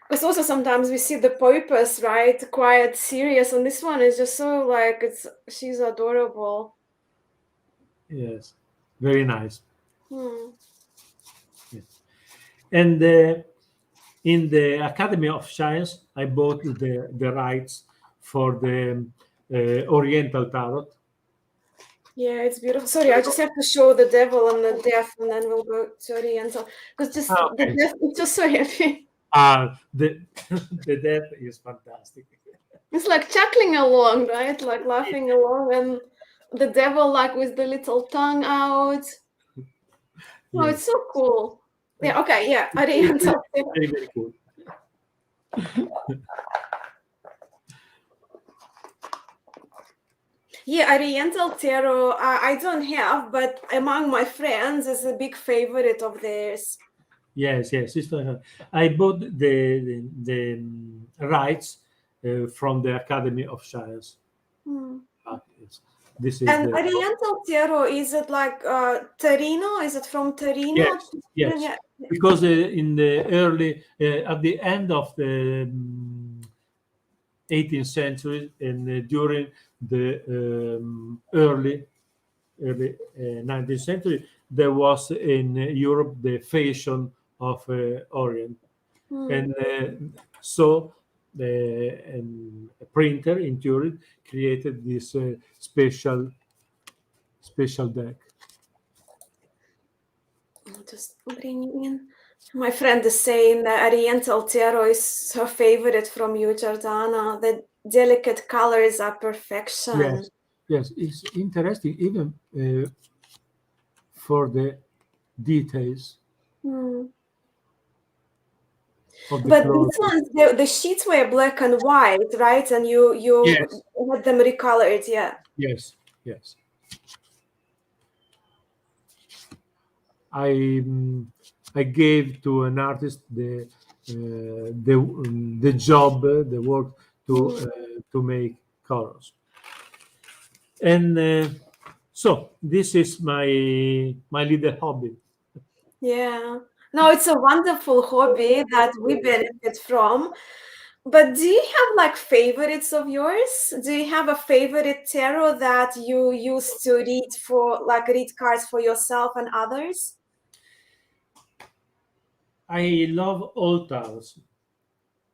Because also sometimes we see the Popers, right? Quite serious, and this one is just so like she's adorable. yes. Very nice. Hmm. Yes. And in the Academy of Science, I bought the rights for the Oriental Tarot. Yeah, it's beautiful. Sorry, I just have to show the devil and the death, and then we'll go to Oriental. Because just Ah, the okay. death is just so happy. The the death is fantastic. It's like chuckling along, right? Like laughing along, and the devil like with the little tongue out. Oh, it's Yes. so cool. Yeah, okay, yeah, Very, very, Oriental. very, very cool. Yeah, Oriental Tarot, I don't have, but among my friends is a big favorite of theirs. Yes, yes. I bought the rights from the Academy of Science. Hmm. Yes. This is And the Oriental Tarot, is it like Torino? Is it from Torino? yes, yes. Yeah. Because in the early at the end of the 18th century and during the early 19th century, there was in Europe the fashion of Orient, Hmm. and so a printer in Turin created this special deck. I'll just bring you in. My friend is saying that Oriental Tarot is her favorite from you, Giordana. The delicate colors are perfection. Yes, yes, it's interesting even for the details Hmm. of the But clothes. these ones, the sheets were black and white, right? And you Yes, had them recolored, yeah. yes, yes. I I gave to an artist the job, the work Hmm. to make colors, and so this is my little hobby. Yeah. No, it's a wonderful hobby that we benefit from. But do you have like favorites of yours? Do you have a favorite tarot that you used to read for, like read cards for yourself and others? I love all towns.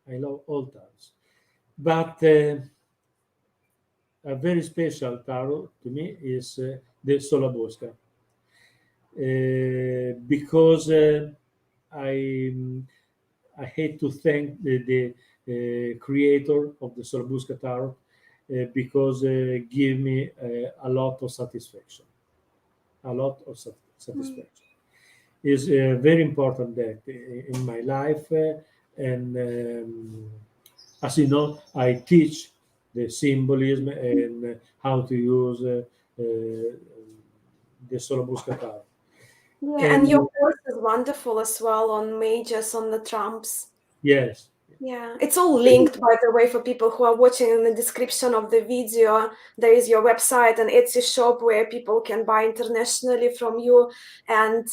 I love all towns, but a very special tarot to me is the Solabosca because I I hate to thank the creator of the Solabosca tarot because give me a lot of satisfaction, a lot of Mm. satisfaction. Is a very important deck in my life, and as you know, I teach the symbolism and how to use the Solabosca tarot. Yeah, and And your course is wonderful as well on mages, on the trumps. yes, Yeah, it's all linked, by the way, for people who are watching. In the description of the video, there is your website and Etsy shop where people can buy internationally from you, and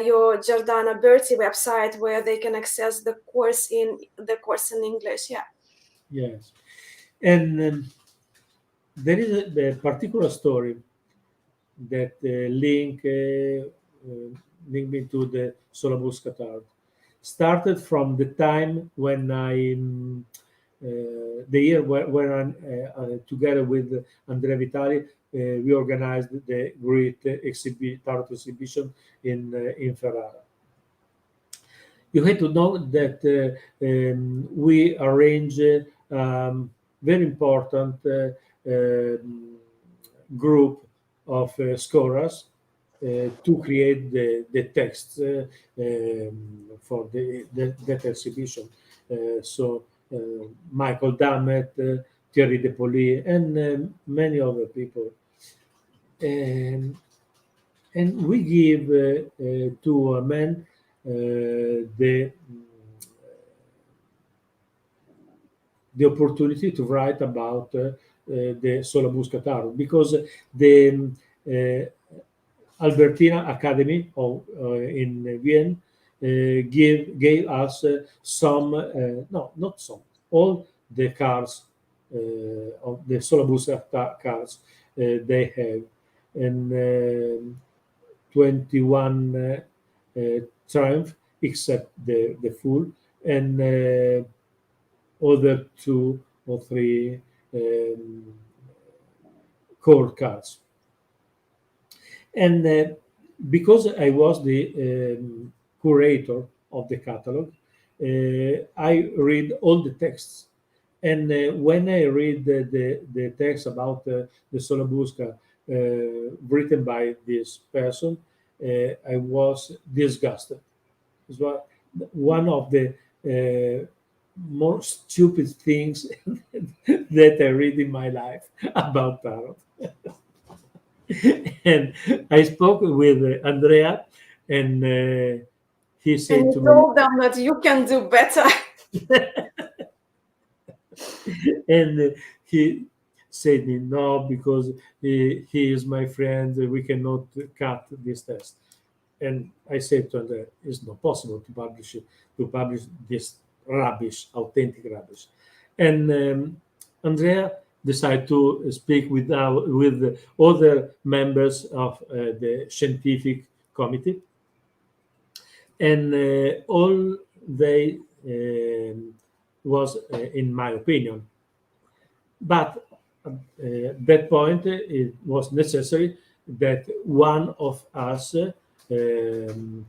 your Giordana Berti website where they can access the course in English. Yeah. yes, and there is a particular story that link me to the Solabusca tarot. Started from the time when the year when I'm together with Andrea Vitali, we organized the great tarot exhibition in Ferrara. You have to know that we arrange very important group of scholars to create the texts for that exhibition. So Michael Dammett, Thierry Depoli, and many other people. And, and we give to a man the opportunity to write about the Solabusca tarot, because the Albertina Academy in Vienna gave us some, no, not some, all the cards of the Solabusca cards they have, and 21 triumph, except the full, and other 2 or 3 core cards. And because I was the curator of the catalog, I read all the texts. And when I read the text about the Solabusca written by this person, I was disgusted. It was one of the more stupid things that I read in my life about tarot. And I spoke with Andrea, and he And said you to me, told them that you can do better. and he said me, no, because he is my friend, we cannot cut this test. And I said to Andrea, it's not possible to publish this rubbish, authentic rubbish. And Andrea decided to speak with with other members of the scientific committee, and all they was, in my opinion. But at that point, it was necessary that one of us to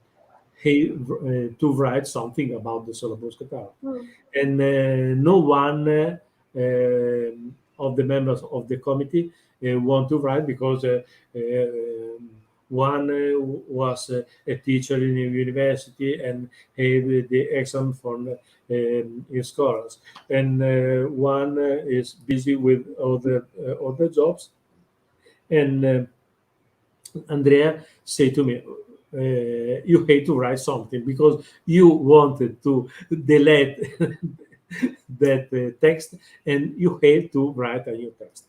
write something about the Solabusca tarot. And no one of the members of the committee want to write, because one was a teacher in a university and had the exam from his scholars, and one is busy with other jobs. And Andrea said to me, you hate to write something because you wanted to delete that text, and you hate to write a new text.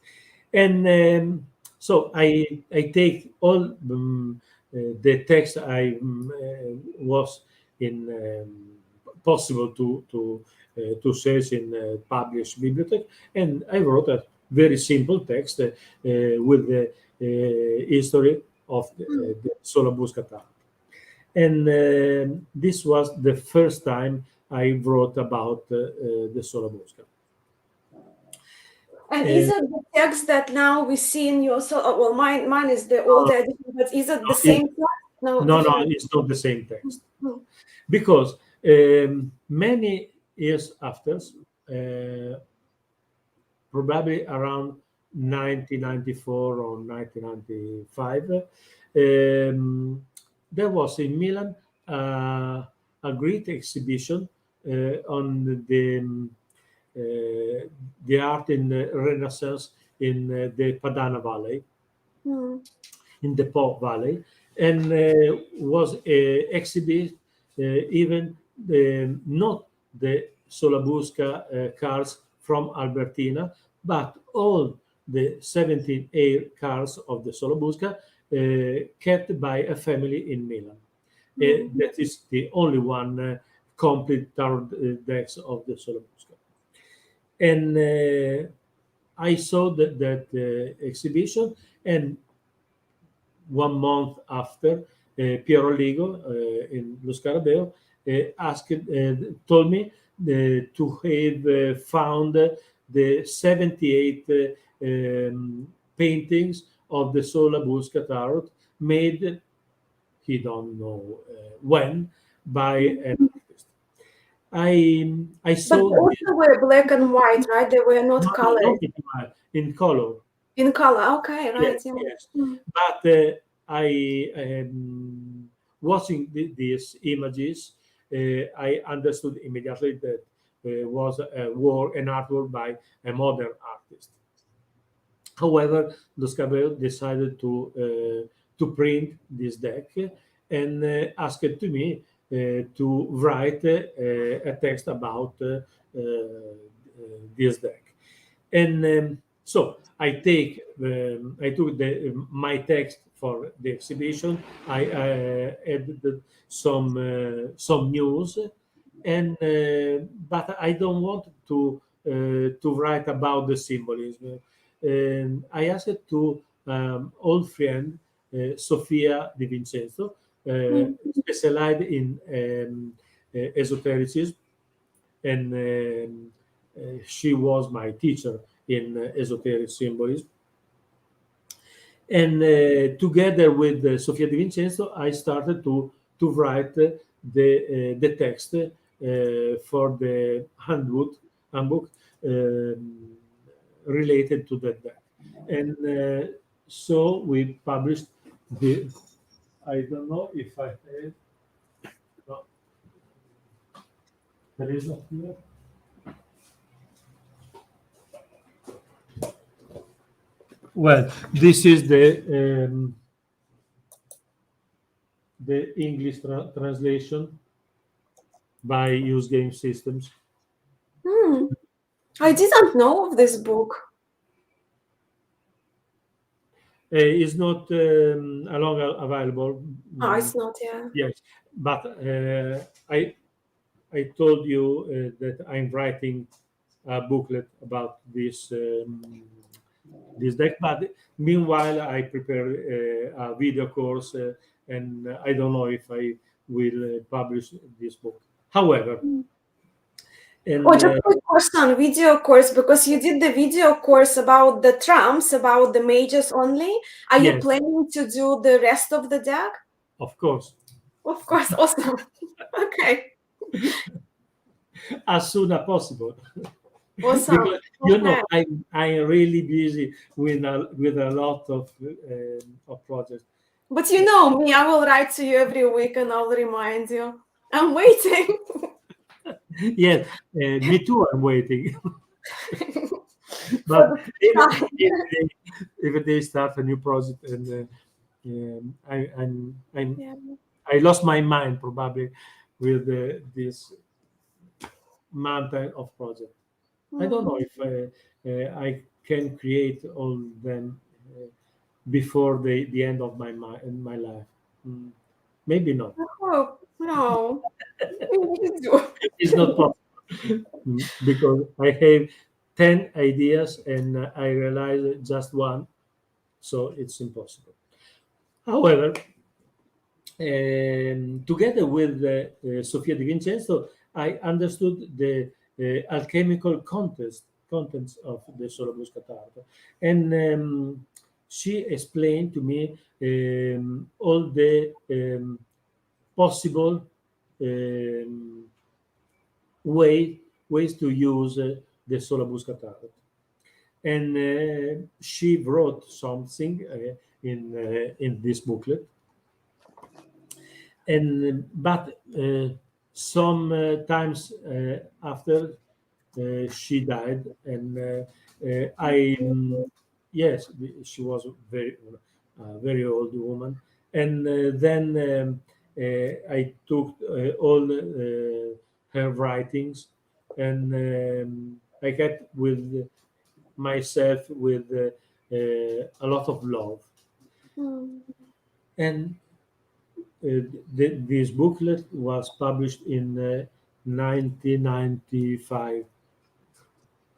And so I take all the text I was in possible to search in published bibliothèque, and I wrote a very simple text with the history of the Solabusca tarot. And this was the first time I wrote about the Solabusca. And is it the text that now we see in your well, mine is the older edition, but is it the same text? No, it's not the same text. Because many years after, probably around 1994 or 1995, there was in Milan a great exhibition on the art in the Renaissance in the Padana Valley, in the Po Valley, and was exhibited even not the Solabusca cards from Albertina, but all the 17 air cards of the Solabusca kept by a family in Milan. That is the only one complete tarot decks of the Solabusca. And I saw that exhibition, and 1 month after, Piero Ligo in Lo Scarabeo told me to have found the 78 paintings of the Sola Busca Tarot made, he don't know when, by an artist. I But they saw this. also were black and white, right? They were No, not no, colored. not in color. In color. Okay, right. Yes, Yeah. yes. Mm. But I watching these images, I understood immediately that was an artwork by a modern artist. However, Dos Cabello decided to print this deck and asked to me to write a text about this deck. And so I took my text for the exhibition. I added some news, and but I don't want to write about the symbolism. And I asked to old friend Sofia Di Vincenzo, Mm. specialized in esotericism, and she was my teacher in esoteric symbolism. And together with Sofia Di Vincenzo, I started to write the text for the handbook related to that deck. And so we published the. I don't know if I have. No, there is not here. Well, this is the English translation by Use Game Systems. Hmm. I didn't know of this book. Is not longer available. Oh, it's not, yeah. Yes, but I told you that I'm writing a booklet about this deck. But meanwhile, I prepare a video course, and I don't know if I will publish this book. However, Mm. Oh, and just a question, video course, because you did the video course about the trumps, about the mages only. Are you yes, planning to do the rest of the deck? of course, Of course, awesome. Okay, as soon as possible. awesome. Because Okay. I'm really busy with a lot of projects. But you know me, I will write to you every week and I'll remind you. I'm waiting. Yes, me too. I'm waiting. For But the time. if they start a new project, and Yeah. I lost my mind probably with this mountain of projects. I don't know Mm. if I can create all them before the end of my life. Mm, maybe not. I hope. No. You do. It's not possible. Because I have 10 ideas and I realize just one, so it's impossible. However, together with Sofia Di Vincenzo, I understood the alchemical contents of the Solobusca Tarta, and she explained to me all the possible um, way ways to use the Solobusca Tarta. And she wrote something in this booklet, and but some after she died, and I yes, she was a very old woman, and then I took all her writings, and I kept with myself with a lot of love, Mm. and this booklet was published in 1995,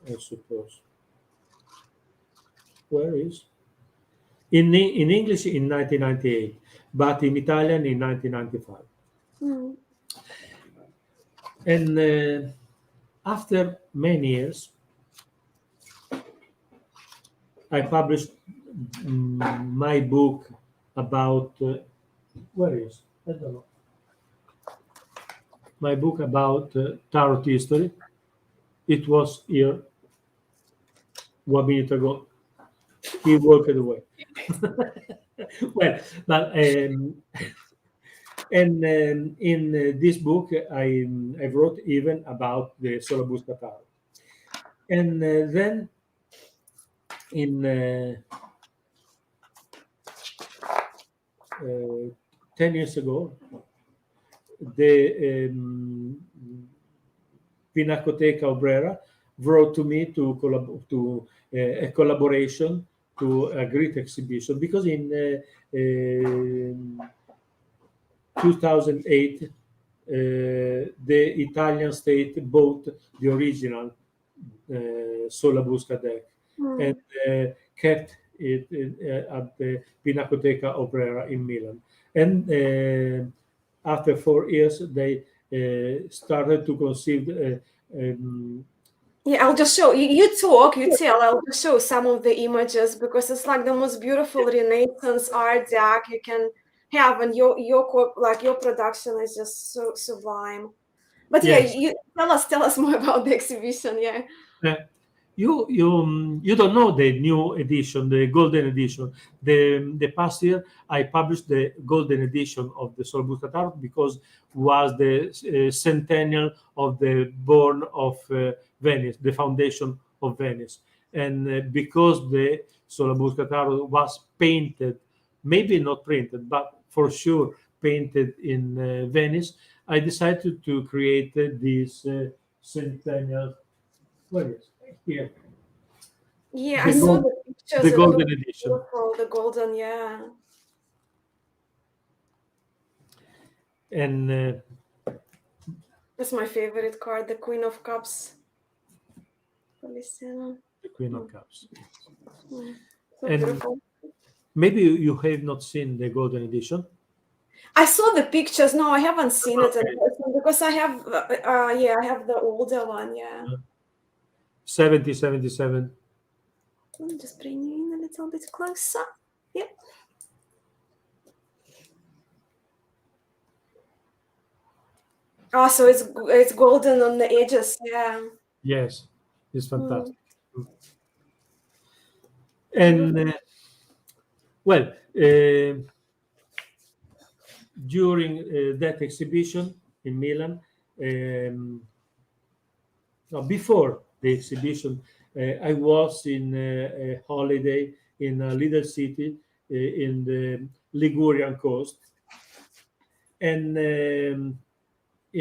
I suppose. Where is? in English in 1998, but in Italian in 1995. Mm. And after many years, I published my book about where is I don't know, my book about tarot history. It was here 1 minute ago. He walked away. Well, but and in this book, I wrote even about the Solabusca tarot. And then in 10 years ago, the Pinacoteca Obrera wrote to me to a collaboration to a great exhibition because in 2008 the Italian state bought the original Solabusca deck and kept it at the Pinacoteca Obrera in Milan. And after 4 years, they started to conceive. Yeah, I'll just show you. You talk, you tell. I'll just show some of the images because it's like the most beautiful Renaissance art deck you can have, and your production is just so sublime. But yeah, Yes, you tell us more about the exhibition. Yeah. uh, you don't know the new edition, the golden edition. The past year I published the golden edition of the Solabusca Tarot because was the centennial of the born of Venice, the foundation of Venice, and because the Solabusca Tarot was painted, maybe not printed, but for sure painted in Venice, I decided to create this centennial. What is here? Yeah, I The saw gold, the pictures. the It looks golden edition. beautiful. The golden, yeah. And That's my favorite card, the Queen of Cups. Policena. the Queen of Cups. So And beautiful. maybe you have not seen the golden edition. I saw the pictures. No, I haven't seen it in Okay. person because I have, yeah, I have the older one. Yeah. 77. Let me just bring you in a little bit closer. Yep. Oh, so it's golden on the edges. Yeah. Yes, it's Mm. fantastic. And well, during that exhibition in Milan, no, before the exhibition, I was in a holiday in a little city in the Ligurian coast, and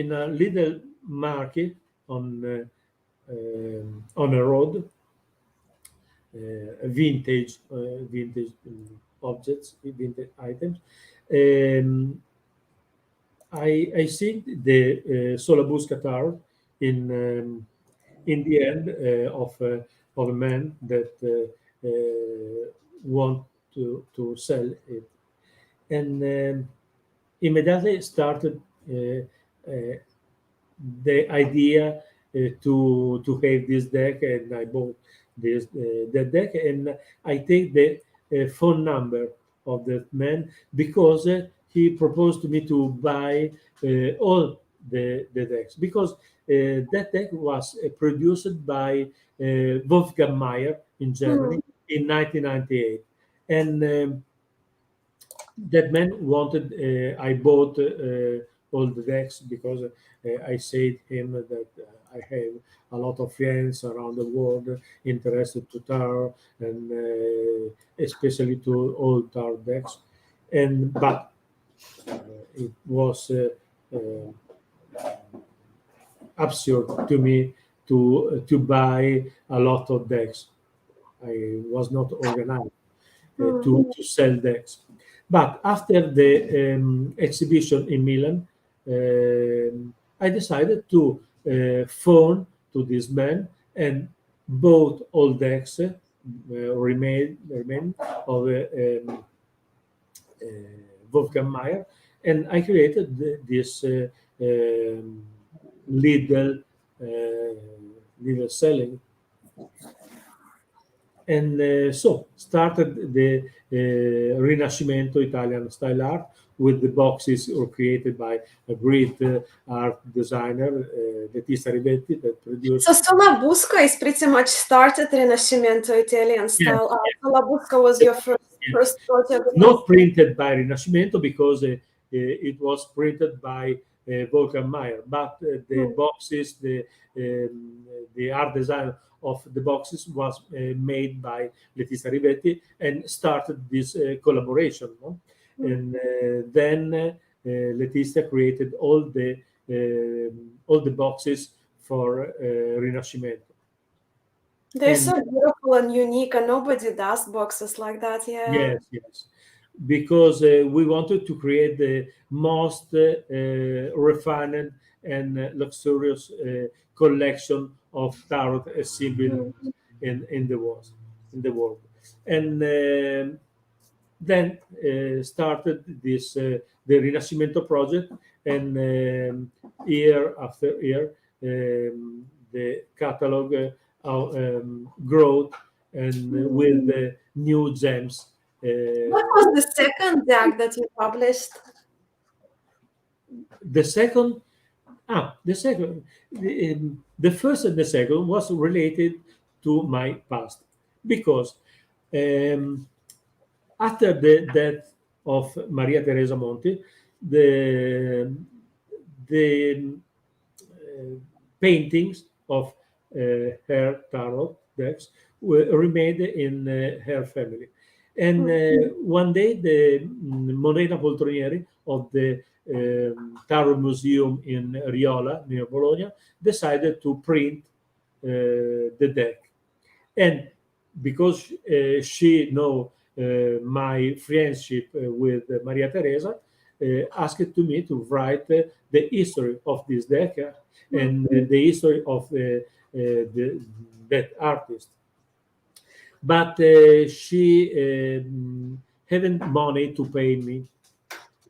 in a little market on a road, vintage objects, vintage items. Um, I see the Solabusca tower in the end of a man that want to sell it, and immediately started uh, the idea to have this deck, and I bought this that deck, and I take the phone number of that man because he proposed to me to buy all the decks because that deck was produced by Wolfgang Mayer in Mm. Germany in 1998, and that man wanted I bought all the decks because I said him that I have a lot of friends around the world interested to tarot and especially to all tarot decks, and but it was absurd to me to buy a lot of decks. I was not organized to sell decks. But after the exhibition in Milan, I decided to phone to this man and bought all decks remain of Wolfgang Mayer, and I created this little little selling, and so started the Rinascimento Italian style art with the boxes were created by a great art designer, Letizia Rivetti, that produced. So Solabusco is pretty much started Rinascimento Italian style art. Solabusco was your first project. Not printed by Rinascimento because it was printed by Wolfgang Mayer, but the boxes, the art design of the boxes was made by Letizia Rivetti and started this collaboration. No? And then Letizia created all the boxes for Rinascimento. They're so beautiful and unique, and nobody does boxes like that. Yeah. Yes. Because we wanted to create the most refined and luxurious collection of tarot symbol in the world. And then started this the Rinascimento project, and year after year the catalog growth and with new gems. What was the second deck that you published? The first and the second was related to my past, because after the death of Maria Teresa Monti, the paintings of her tarot decks remained in her family. And one day, the Morena Poltronieri of the Tarot Museum in Riola, near Bologna, decided to print the deck. And because she know my friendship with Maria Teresa, asked to me to write the history of this deck and the history of that artist. But she hadn't money to pay me,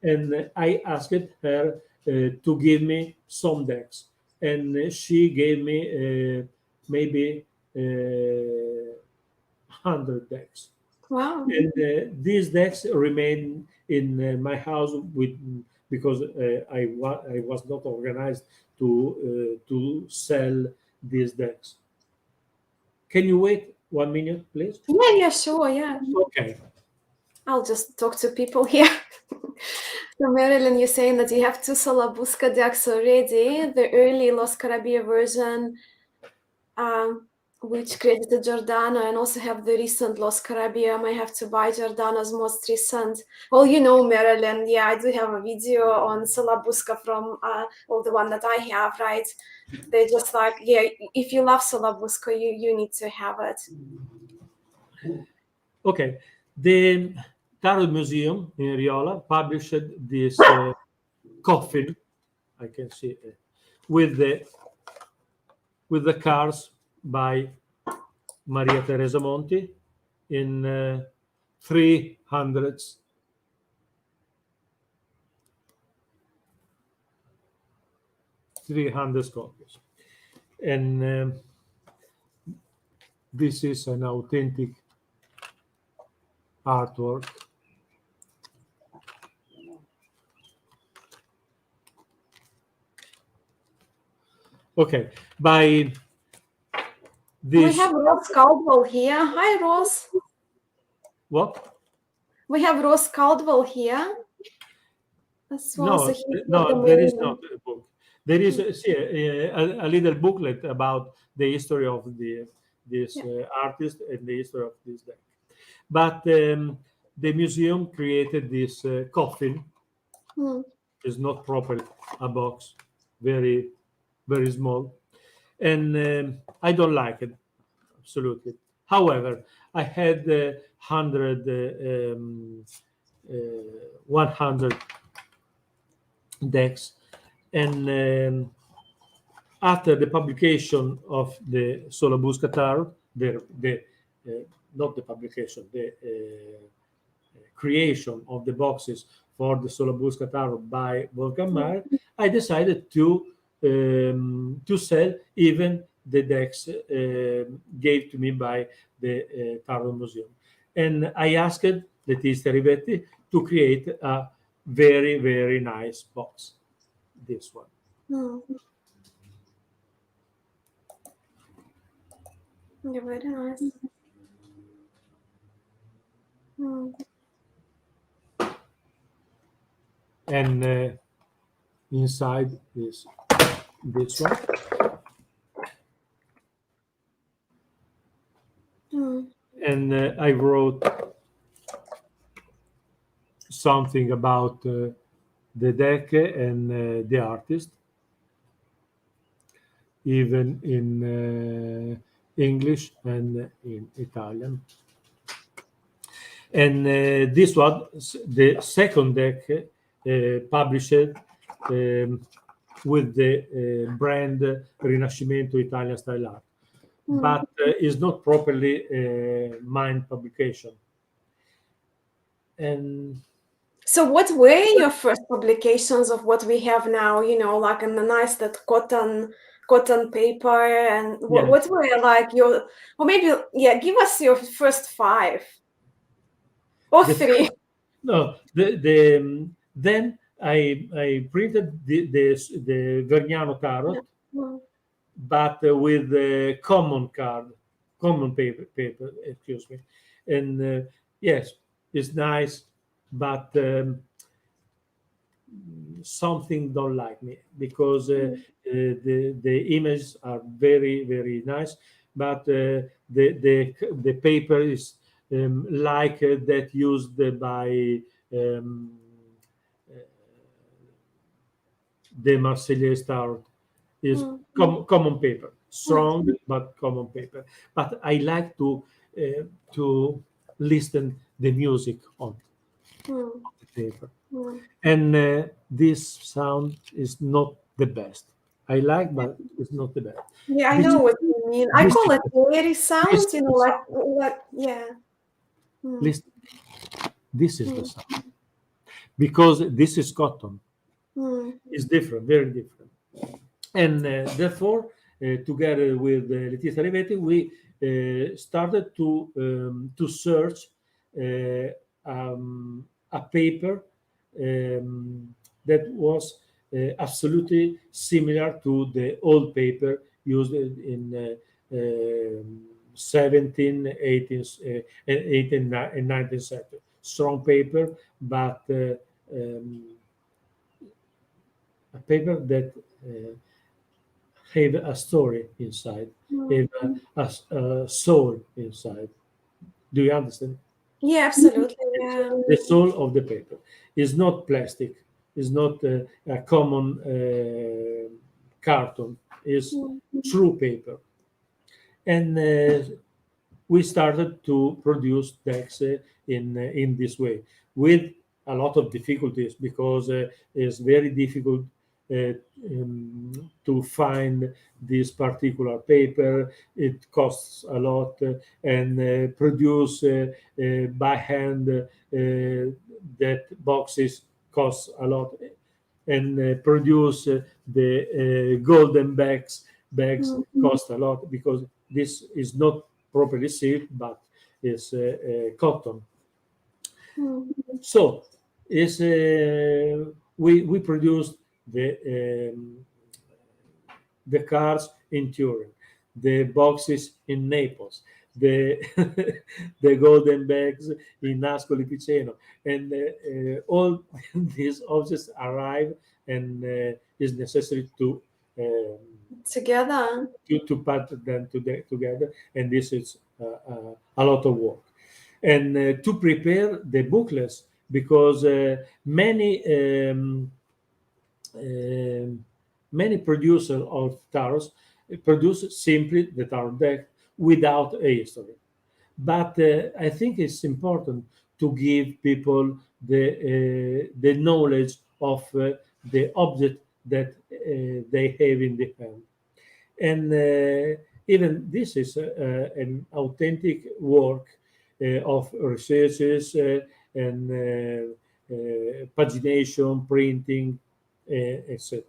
and I asked her to give me some decks, and she gave me maybe 100 decks. Wow. And these decks remain in my house because I was not organized to sell these decks. Can you wait 1 minute, please? Yeah, sure, yeah. Okay. I'll just talk to people here. So Marilyn, you're saying that you have two Solabusca decks already, the early Los Carabia version, which credited Giordano, and also have the recent Los Carabia. I might have to buy Giordano's most recent. Well, you know, Marilyn, yeah, I do have a video on Solabusca from the one that I have, right? They're just like, yeah, if you love Solabusca, you need to have it. Okay. The Tarot Museum in Riola published this coffin. I can see it with the cards by Maria Teresa Monti in 300 copies, and this is an authentic artwork. Okay, by this. We have Ross Caldwell here. Hi, Ross. What? We have Ross Caldwell here. No, there is not a book. There is a little booklet about the history of this artist and the history of this deck. But the museum created this coffin. It's not properly a box, very, very small. And I don't like it, absolutely. However, I had 100 decks, and after the publication of the Solabusca Tarot, the not the publication, the creation of the boxes for the Solobusca Tarot by Wolfgang Mayer, I decided to sell even the decks gave to me by the Tarot Museum. And I asked Letizia Rivetti to create a very, very nice box. This one. Yeah, very nice. And inside is this one. And I wrote something about the deck and the artist, even in English and in Italian. And this was the second deck published with the brand Rinascimento Italian Style Art, but is not properly mine publication. And so what were your first publications of what we have now, like in the nice that cotton paper, and what were like your, or maybe, give us your first 5 or 3. No, then I printed the Vergnano Tarot, but with the common paper, excuse me. And yes, it's nice, but something don't like me, because the images are very, very nice, but the paper is like that used by the Marseillais Tarot, is common paper, strong but common paper. But I like to listen the music on the paper. And this sound is not the best. I like, but it's not the best. Yeah, I know what you mean. I call it airy sound, yeah. Listen, this is the sound, because this is cotton. It's different, very different. And therefore, together with Letizia Rivetti, we started to search a paper that was absolutely similar to the old paper used in 17th, 18th, and 19th century. Strong paper, but a paper that have a story inside, have a soul inside. Do you understand? Yeah, absolutely. Yeah. The soul of the paper is not plastic, is not a common carton, is true paper. And we started to produce decks in this way, with a lot of difficulties, because it's very difficult to find this particular paper. It costs a lot, and produce by hand that boxes costs a lot, and produce the golden bags cost a lot, because this is not properly sealed, but is cotton. So is we produced the cards in Turin, the boxes in Naples, the the golden bags in Ascoli Piceno, and all these objects arrive, and is necessary to Together. to put them together, and this is a lot of work. And to prepare the booklets, because many producers of tarots produce simply the tarot deck without a history. But I think it's important to give people the knowledge of the object that they have in the hand. And even this is an authentic work, of researches and pagination, printing, etc.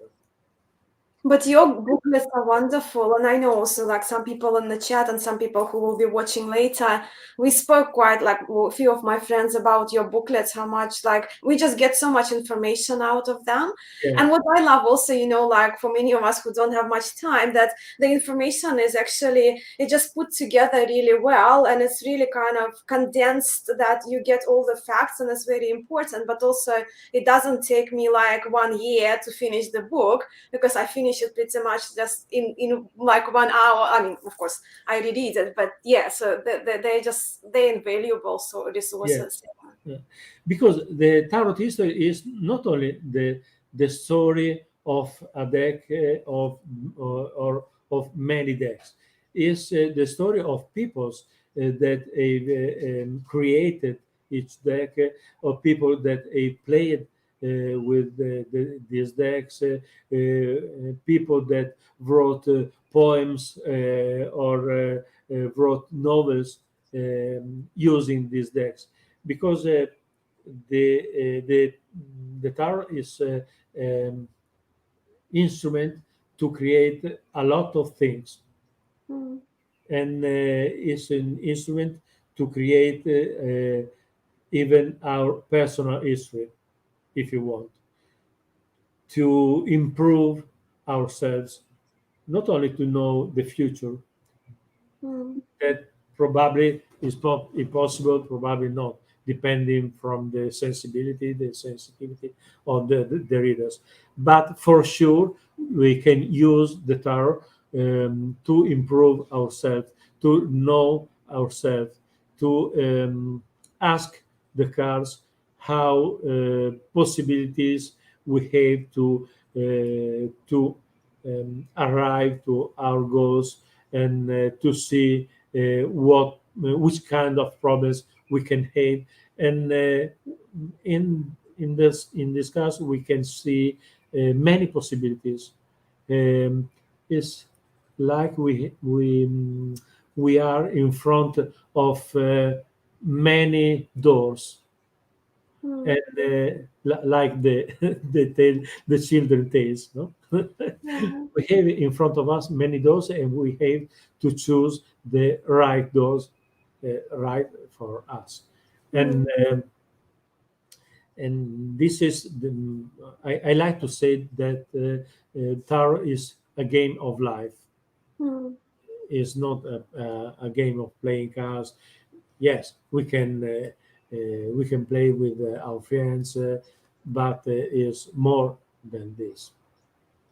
But your booklets are wonderful, and I know also like some people in the chat and some people who will be watching later. We spoke quite like a few of my friends about your booklets, how much like we just get so much information out of them. Yeah, And what I love also, like for many of us who don't have much time, that the information is actually it just put together really well, and it's really kind of condensed that you get all the facts, and it's very important. But also, it doesn't take me like 1 year to finish the book because I finish it pretty much just in like 1 hour. I mean, of course, I reread it, but yeah, so they're invaluable so yeah, resources. yeah. Because the tarot history is not only the story of a deck or of many decks. It's the story of peoples that created each deck, or people that played with these decks, people that wrote poems or wrote novels using these decks, because the tarot is um, instrument to create a lot of things, Mm. and is an instrument to create even our personal history, if you want, to improve ourselves, not only to know the future, Mm. that probably is impossible, probably not, depending from the sensitivity of the readers. But for sure, we can use the tarot to improve ourselves, to know ourselves, to ask the cards how possibilities we have to arrive to our goals, and to see what which kind of problems we can have, and in this case we can see many possibilities. It's like we are in front of many doors, Mm. and like the children tales, no. Yeah. We have in front of us many doors, and we have to choose the right doors, right for us. Mm. And um, and this is I like to say that tarot is a game of life. Mm. It's not a game of playing cards. Yes, we can play with our friends, but it's more than this.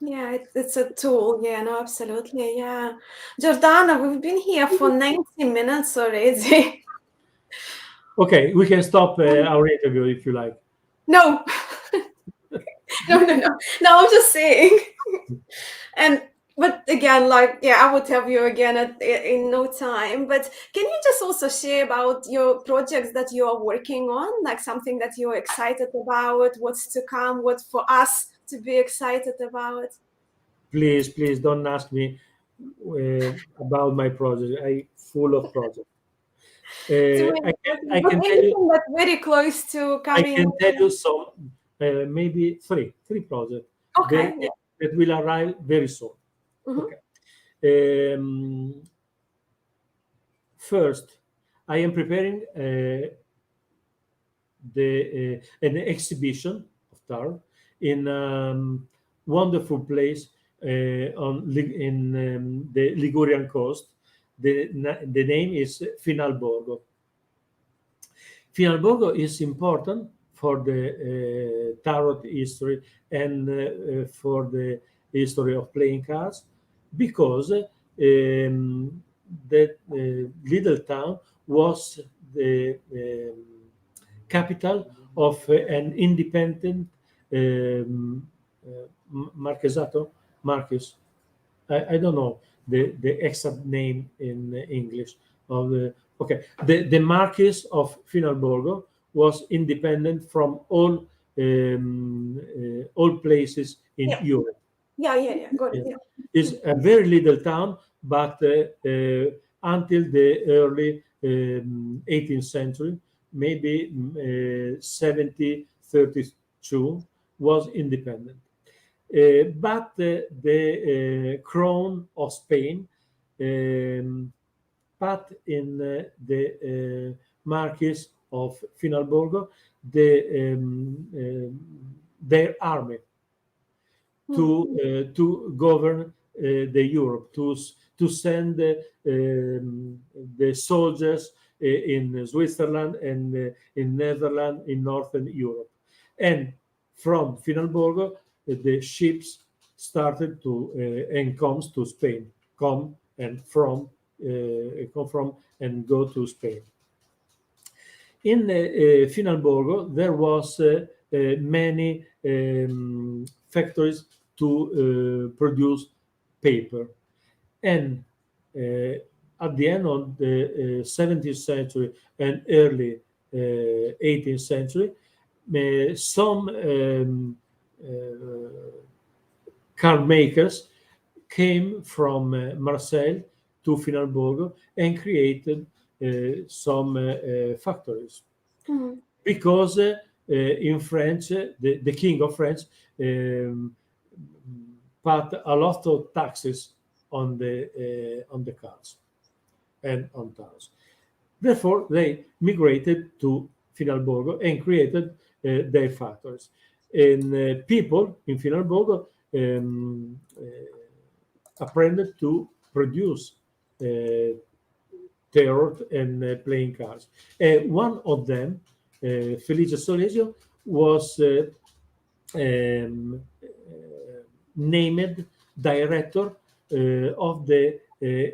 Yeah, it's a tool. Yeah, no, absolutely. Yeah. Giordana, we've been here for 90 minutes already. Okay, we can stop our interview if you like. No, no, no, no. No, I'm just saying. And but again, like yeah, I would have you again in no time. But can you just also share about your projects that you are working on, like something that you're excited about, what's to come, what for us to be excited about? Please, please don't ask me about my project. I full of projects. Too Uh, many I can projects, I but can tell you anything that's very close to I coming. can tell you some, maybe three projects Okay, yeah. that will arrive very soon. Hmm. Okay. First, I am preparing an exhibition of tar in wonderful place in the Ligurian coast. The name is Finalborgo. Finalborgo is important for the tarot history, and for the history of playing cards, because that little town was the capital of an independent Marquesato, Marquis. I don't know the exact name in English of the. Okay, the Marquis of Finalborgo was independent from all places in Yeah, Europe. yeah, yeah, yeah. Got it. It Yeah. is a very little town, but until the early 18th century, maybe 1732, was independent. But the crown of Spain put in the Marquis of Finalborgo their army to govern the Europe, to send the soldiers in Switzerland and in Netherlands, in Northern Europe. And from Finalborgo, the ships started to and comes to Spain, come from and go to Spain. In Finalborgo, there was many factories to produce paper, and at the end of the 17th century and early 18th century, some car makers came from Marseille to Finalborgo and created some factories. Because in France, the king of France put a lot of taxes on the cars and on towns. Therefore, they migrated to Finalborgo and created their factories. And people in Finalborgo apprended to produce tarot and playing cards. One of them, Felice Solesio, was named director of the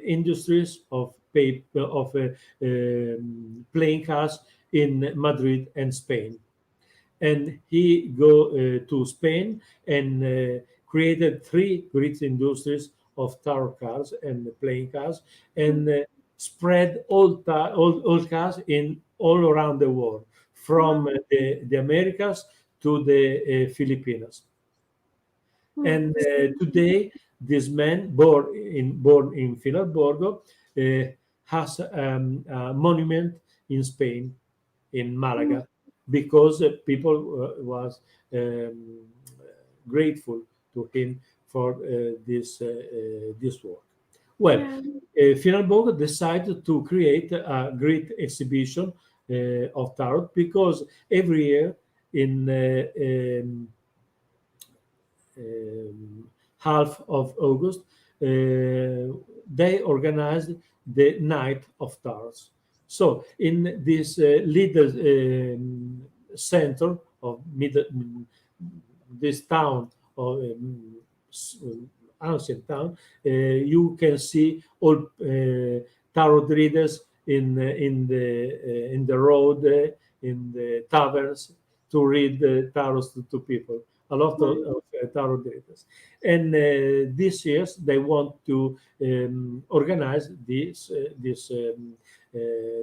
industries of paper of playing cards in Madrid and Spain. And he go to Spain and created three great industries of tarot cards and playing cards, and spread all cards in all around the world, from the Americas to the Philippines. And today, this man, born in Finalborgo, has a monument in Spain, in Malaga, because people was grateful to him for this work. Well, Finalborgo decided to create a great exhibition of tarot, because every year in half of August, they organized the Night of Tarots. So in this little center of this town, or ancient town, you can see all tarot readers in the road, in the taverns, to read the tarots to people. A lot of tarot readers. And this year they want to organize this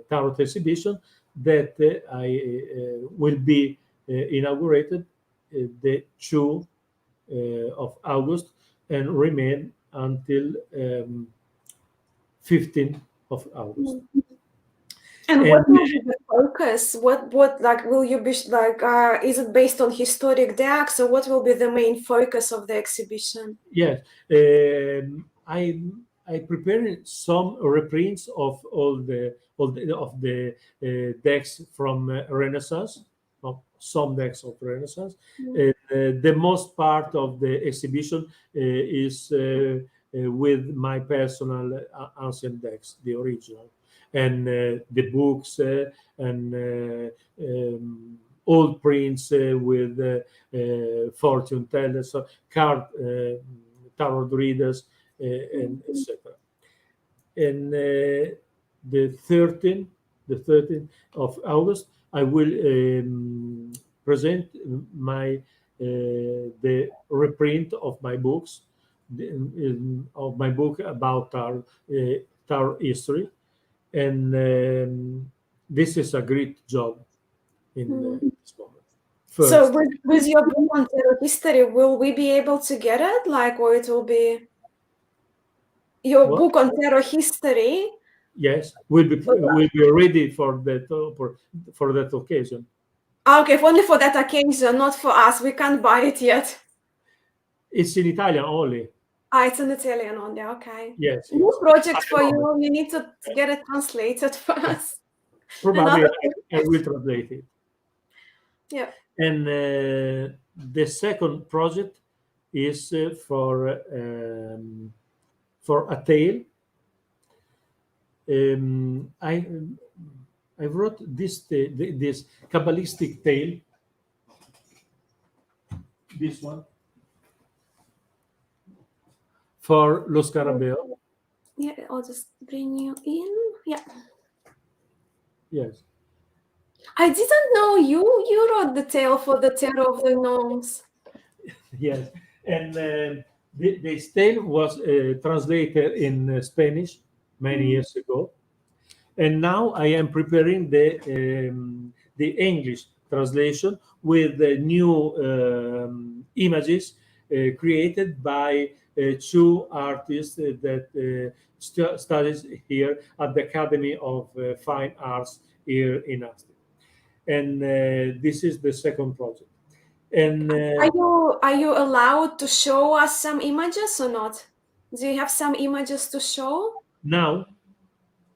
tarot exhibition that will be inaugurated the 2 of August and remain until 15th of August. And what will be the focus? What like will you be like? Is it based on historic decks, or what will be the main focus of the exhibition? Yes, I prepared some reprints of all the decks from Renaissance, of some decks of Renaissance. The most part of the exhibition is with my personal ancient decks, the original, and the books and old prints with fortune tellers, so card tarot readers, and etc. And the 13th of August, I will present my the reprint of my books, of my book about tarot history, and this is a great job in this moment. First, so with your book on tarot history, will we be able to get it, like, or it will be your book on tarot history? Yes, will be ready for that occasion. Okay, only for that occasion, not for us. We can't buy it yet. It's in Italian only. Ah, it's an Italian only. Okay. Yes, New yes. At project the for moment, you. You need to get it translated for us. probably Another. I will translate it. Yeah. And the second project is for a tale. I wrote this Kabbalistic tale. This one for Lo Scarabeo. Yeah, I'll just bring you in. Yeah. Yes, I didn't know you wrote the tale for the Terror of the Gnomes. yes. And this tale was translated in Spanish many years ago, and now I am preparing the English translation with the new images created by two artists that studies here at the Academy of Fine Arts here in Austin. And this is the second project. And Are you allowed to show us some images or not? Do you have some images to show? now,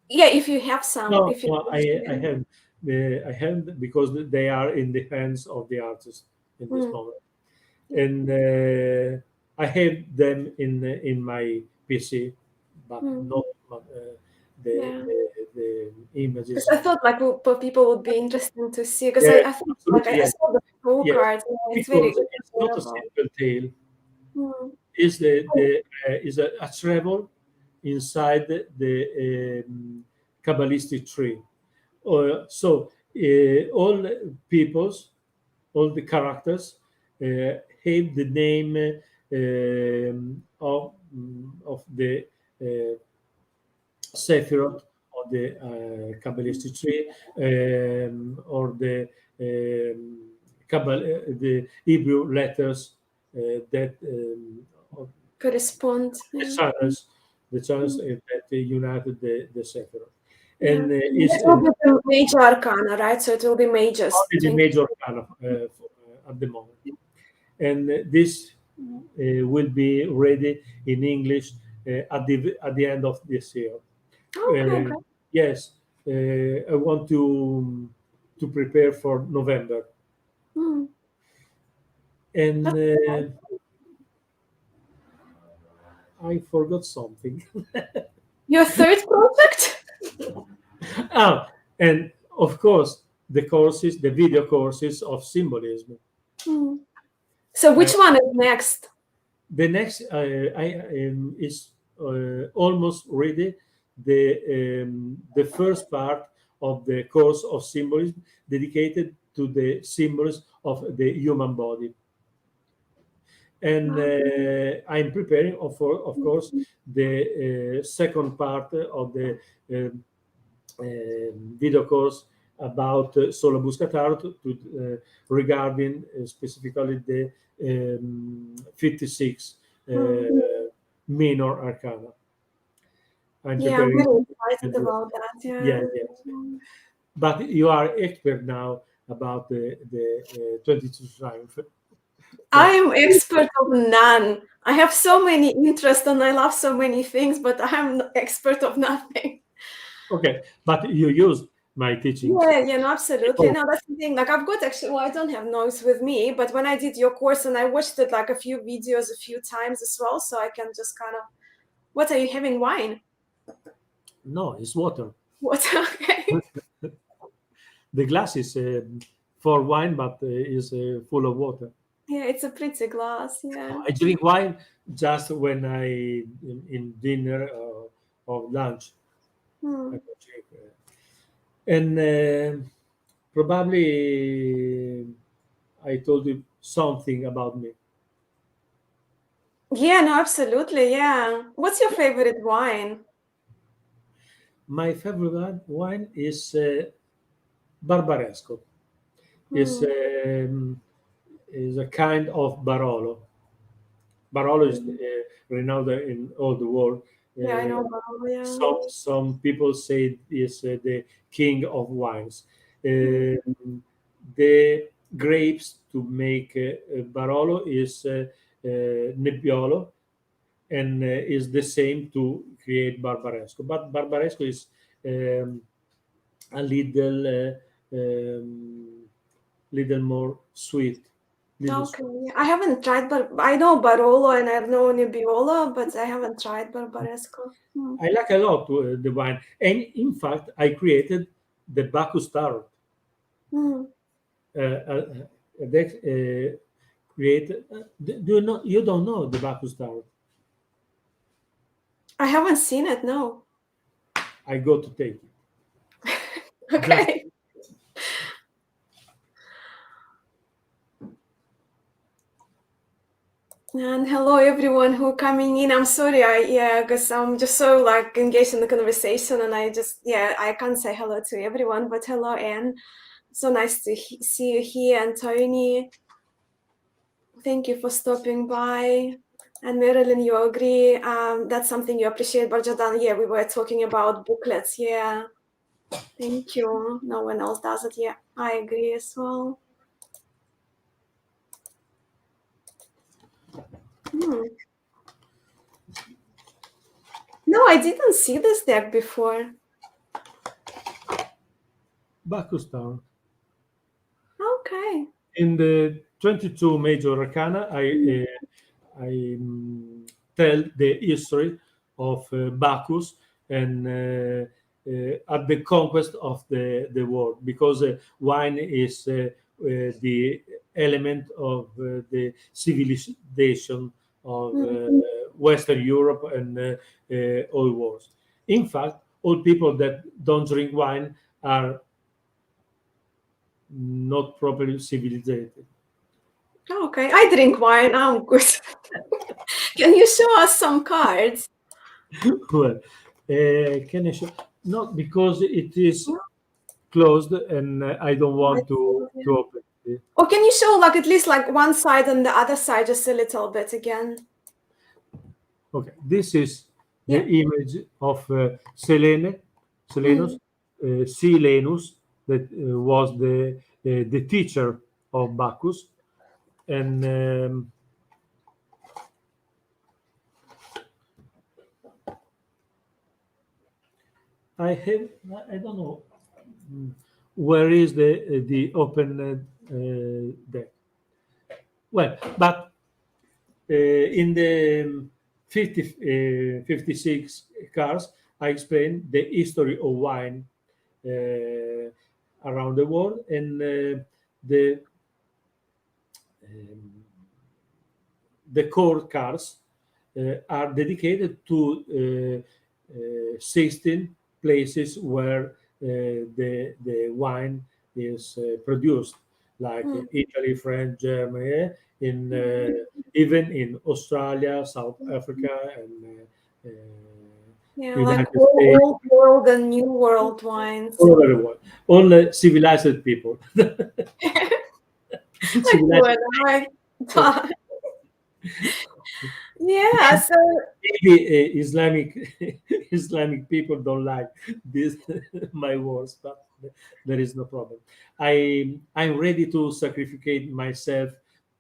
Yeah, if you have some, no, if you no, I have because they are in the hands of the artist in this Mm, moment, and I have them in my PC, but mm, not the, yeah. the Because images. I thought like people would be interesting to see. Because Yeah, I thought like absolutely, I yes, saw the yes, postcards. Yeah, it's very because it's not a adorable. simple tale. Mm. Is the is a travel inside the Kabbalistic tree. All peoples, all the characters have the name of the uh, Sephiroth of the Kabbalistic tree, or the Hebrew letters that of Correspond. the Yeah. channels, Mm. that united the Sephiroth, Yeah. and That is will be the major arcana, right? So it will be majors. only the 20. major kind of at the moment. And this will be ready in English at the end of this year. Okay, Uh, great. yes, I want to prepare for November, Mm. and That's I forgot something. your third project? Ah, and of course the video courses of symbolism. Mm. So I, which one is next? the next is almost ready. The first part of the course of symbolism dedicated to the symbols of the human body, and Wow. I'm preparing, of course, the second part of the video course about Solo Buscataro regarding specifically the 56 Mm. minor arcana. I'm Yeah, I'm preparing. very excited about that. Yes, Yeah. yes. But you are expert now about the 22 triumph. I That am expert of none. I have so many interests and I love so many things, but I'm expert of nothing. okay, but you use my teachings. Yeah, yeah, no, absolutely. Oh, No, that's the thing. Like I've got actually, well, I don't have noise with me, but when I did your course and I watched it like a few videos a few times as well, so I can just kind of, what are you having? Wine? no, it's water. What? Okay. The glass is for wine, but is full of water. Yeah, it's a pretty glass. No, Yeah. I drink wine just when I in dinner or lunch. I Hmm. can drink, and probably I told you something about me. Yeah, no, absolutely. Yeah. What's your favorite wine? My favorite wine is Barbaresco. Is Hmm. is a kind of Barolo. Barolo is Hmm. renowned in all the world Yeah, I know Barolo, yeah. Some people say is the king of wines. Mm. The grapes to make Barolo is Nebbiolo, and is the same to create Barbaresco. But Barbaresco is um, a little more sweet. Little Okay, sweet. yeah. I haven't tried, but I know Barolo and I know Nebbiolo, but I haven't tried Barbaresco. Mm. I like a lot the wine, and in fact, I created the Bacchus Tarot. Mm. That created. Do you know? You don't know the Bacchus Tarot? I haven't seen it, no. I go to take it. Just Okay. And hello everyone who coming in. I'm sorry, because I'm just so like engaged in the conversation, and I can't say hello to everyone. But hello, Anne. So nice to see you here, and Tony. Thank you for stopping by. And Marilyn, you agree? That's something you appreciate, but Jordan, yeah, we were talking about booklets. Yeah, thank you. No one else does it. Yeah, I agree as well. Hmm. No, I didn't see this deck before. Bacchus Tarot. Okay. In the 22 major arcana, tell the history of Bacchus and at the conquest of the world, because wine is the element of the civilization of Mm. Western Europe and all wars. In fact, all people that don't drink wine are not properly civilized. Okay, I drink wine. I'm good. Can you show us some cards? Well, can I show? Not because it is Oh, closed, and I don't I want see, to yeah. open it. Or can you show like at least like one side and the other side just a little bit again? Okay, this is the Yeah. image of Selenus, Mm. Silenus, that was the teacher of Bacchus, and I don't know where is the open deck. Well, but in the 56 cars, I explained the history of wine around the world, and um, the core cars are dedicated to 16 places where the wine is produced, like Mm. Italy, France, Germany, in even in Australia, South Africa, and Yeah, like United States, old world and new world wines. all over the world, all civilized people, Like civilized. good. I like yeah, so Maybe Islamic Islamic people don't like this my words, but there is no problem. I'm ready to sacrifice myself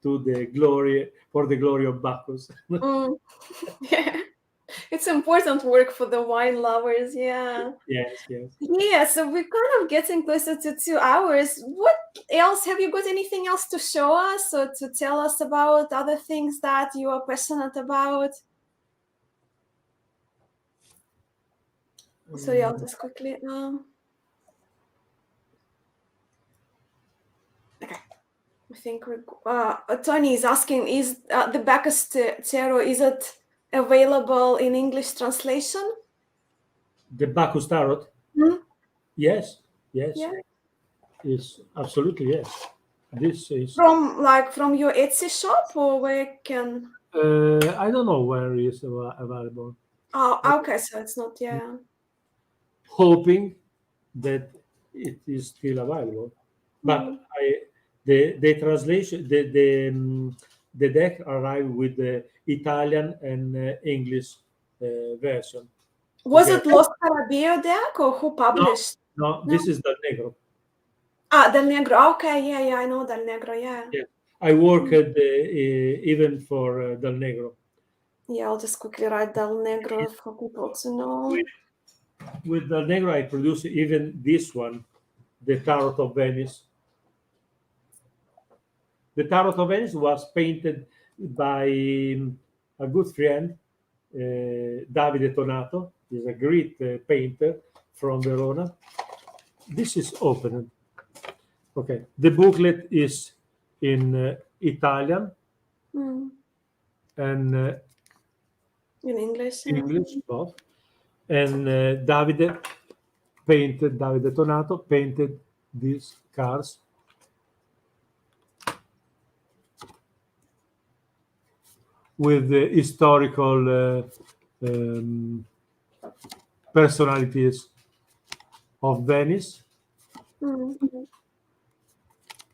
to the glory for the glory of Bacchus. mm, yeah. It's important work for the wine lovers, yeah. Yes, yes. Yeah, so we're kind of getting closer to 2 hours. What else? Have you got anything else to show us or to tell us about other things that you are passionate about? Sorry, I'll Mm, just quickly. Okay, I think we're. Tony is asking: Is the Bacchus Tarot is it available in English translation? the Bacchus tarot. Hmm? Yes, yes, Yeah, yes, absolutely yes. This is. from your Etsy shop, or where can? I don't know where it is available. Oh, okay, so it's not. Yeah. Hoping that it is still available. Hmm. But the translation, the deck arrived with the Italian and English version. Was Okay. it Los Carabeo deck or who published? No, No? this is Del Negro. Ah, Del Negro. Okay, yeah, I know Del Negro, yeah. Yeah, I worked even for Del Negro. Yeah, I'll just quickly write Del Negro for people to know. With Del Negro, I produced even this one, the Tarot of Venice. The Tarot of Venice was painted by a good friend, Davide Tonato. He's a great painter from Verona. This is open. Okay. The booklet is in Italian Mm. and In English, yeah. English, both. And Davide Tonato painted these cars with the historical personalities of Venice. Mm.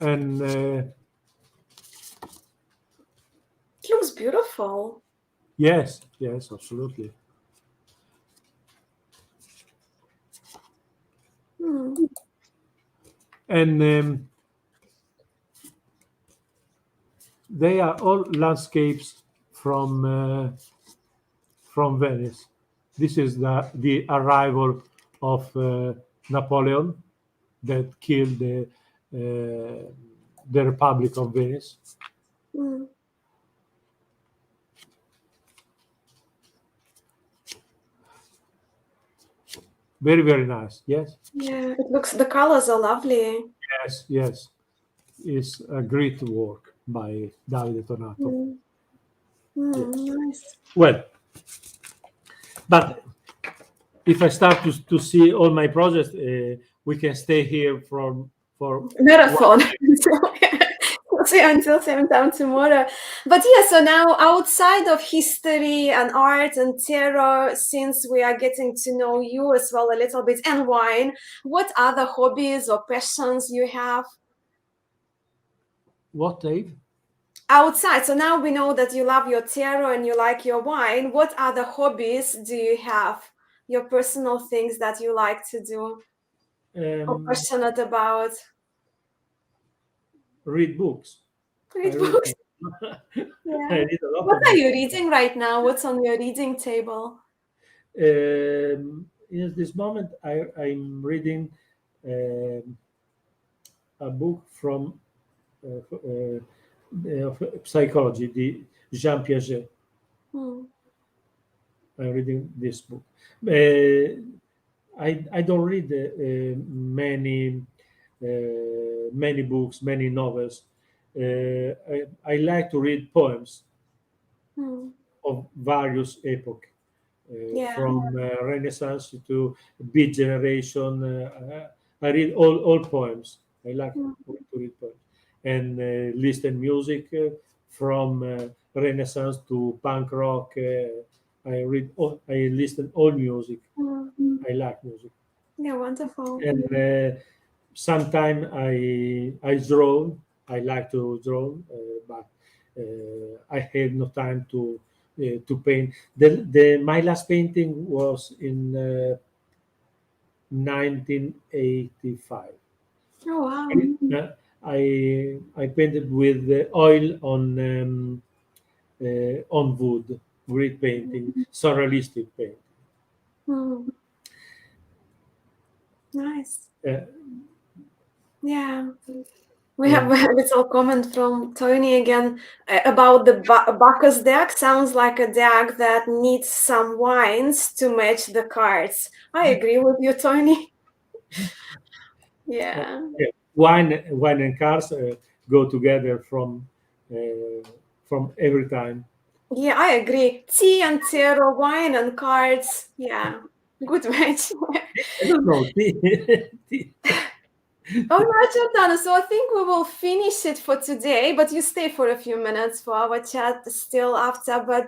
And It looks beautiful. yes, absolutely. Mm. And they are all landscapes from Venice. This is the arrival of Napoleon that killed the Republic of Venice. Mm. Very, very nice. Yes, Yeah, it looks, the colors are lovely. yes. It's a great work by Davide Tonato. Mm. Mm, nice. Well, but if I start to see all my projects, we can stay here for Marathon. We'll see until same time tomorrow. But yeah, so now outside of history and art and tarot, since we are getting to know you as well a little bit, and wine, what other hobbies or passions you have what, Dave? outside? So now we know that you love your tarot and you like your wine. What other hobbies do you have? Your personal things that you like to do or passionate about? Read books. I Read read, books. I Yeah. read a lot What of are books. you reading right now? What's on your reading table? In this moment, I'm reading a book from psychology, the Jean Piaget. Hmm. I'm reading this book. I don't read many books, many novels. I like to read poems Hmm. of various epochs, Yeah. from Renaissance to Beat Generation. I read all poems. I like Hmm. to read poems and listen music from Renaissance to punk rock. I listen all music. Hmm. I like music, Yeah, wonderful. and sometimes I draw. I like to draw, but I have no time to paint. The my last painting was in 1985. Oh, wow. I painted with the oil on wood. Great painting, surrealistic painting. Hmm. Nice. Uh, Yeah. We have and a little comment from Tony again about the Bacchus deck. Sounds like a deck that needs some wines to match the cards. I agree with you, Tony. Yeah. yeah, wine and cars go together from every time. Yeah, I agree. Tea and tarot, wine and cards. Yeah. Good match. I don't know. All right, Giordano. So I think we will finish it for today, but you stay for a few minutes for our chat still after. But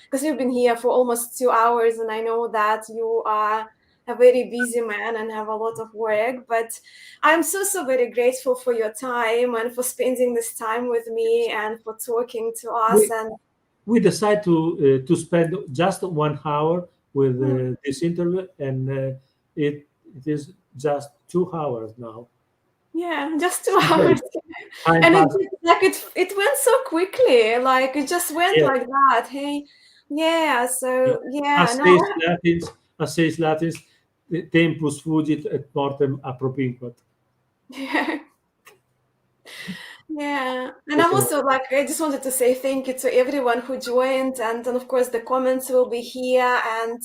because you've been here for almost 2 hours, and I know that you are a very busy man and have a lot of work. But I'm so very grateful for your time and for spending this time with me and for talking to us. we, And we decided to spend just 1 hour with this interview, and it is just 2 hours now. Yeah, just 2 hours. Time And it passed. just, like it went so quickly. Like it just went Yes. like that. Hey, yeah. Yeah. So yeah, As no. says Latins, as says Latins, tempus fugit et mortem appropinquat. Yeah. Yeah, and I'm So, also like, I just wanted to say thank you to everyone who joined, and then of course the comments will be here, and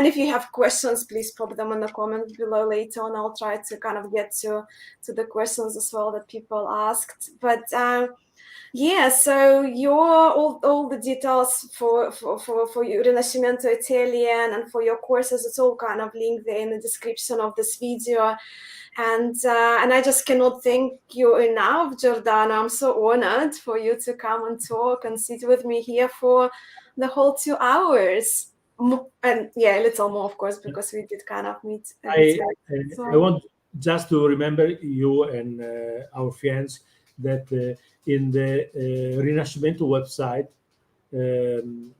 if you have questions, please pop them in the comments below later on. I'll try to kind of get to the questions as well that people asked. But yeah, so your all the details for your Rinascimento Italian and for your courses, it's all kind of linked there in the description of this video. And I just cannot thank you enough, Giordano. I'm so honored for you to come and talk and sit with me here for the whole 2 hours. And yeah, a little more, of course, because we did kind of meet a bit I early. I So want just to remember you and our friends that in the Rinascimento website,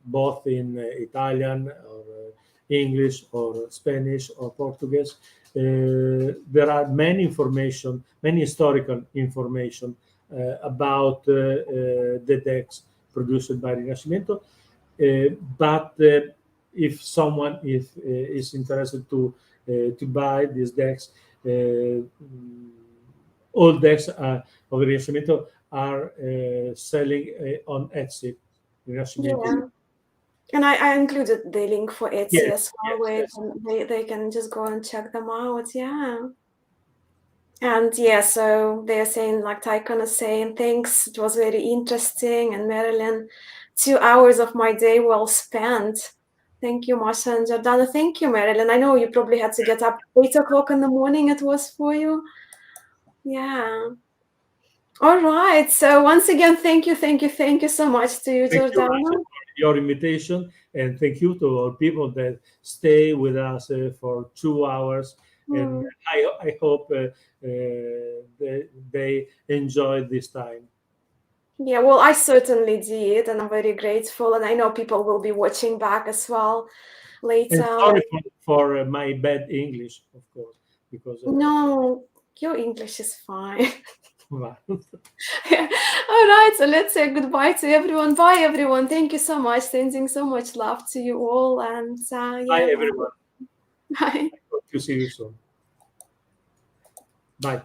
both in Italian or English or Spanish or Portuguese, there are many historical information about the decks produced by Rinascimento. But if someone is interested to buy these decks, all decks of Rinascimento are selling on Etsy. Rinascimento. yeah. And I included the link for Etsy Yes, as well, yes, where yes. they can just go and check them out. Yeah. And yeah, so they're saying, like Tycon is saying, thanks, it was very interesting. And Marilyn, 2 hours of my day well spent. Thank you, Masha and Giordano. Thank you, Marilyn. I know you probably had to get up 8 o'clock in the morning, it was for you. Yeah. All right. So once again, thank you so much to you, Thank you, Masha, Giordano. for your invitation, and thank you to all people that stay with us for 2 hours. And Hmm. I hope they enjoyed this time. Yeah, well, I certainly did, and I'm very grateful. And I know people will be watching back as well And later. sorry for my bad English, of course, because No, your English is fine. well, All right, so let's say goodbye to everyone. Bye, everyone. Thank you so much. Sending so much love to you all. And bye yeah, bye. everyone. Bye. Hope to see you soon. Bye.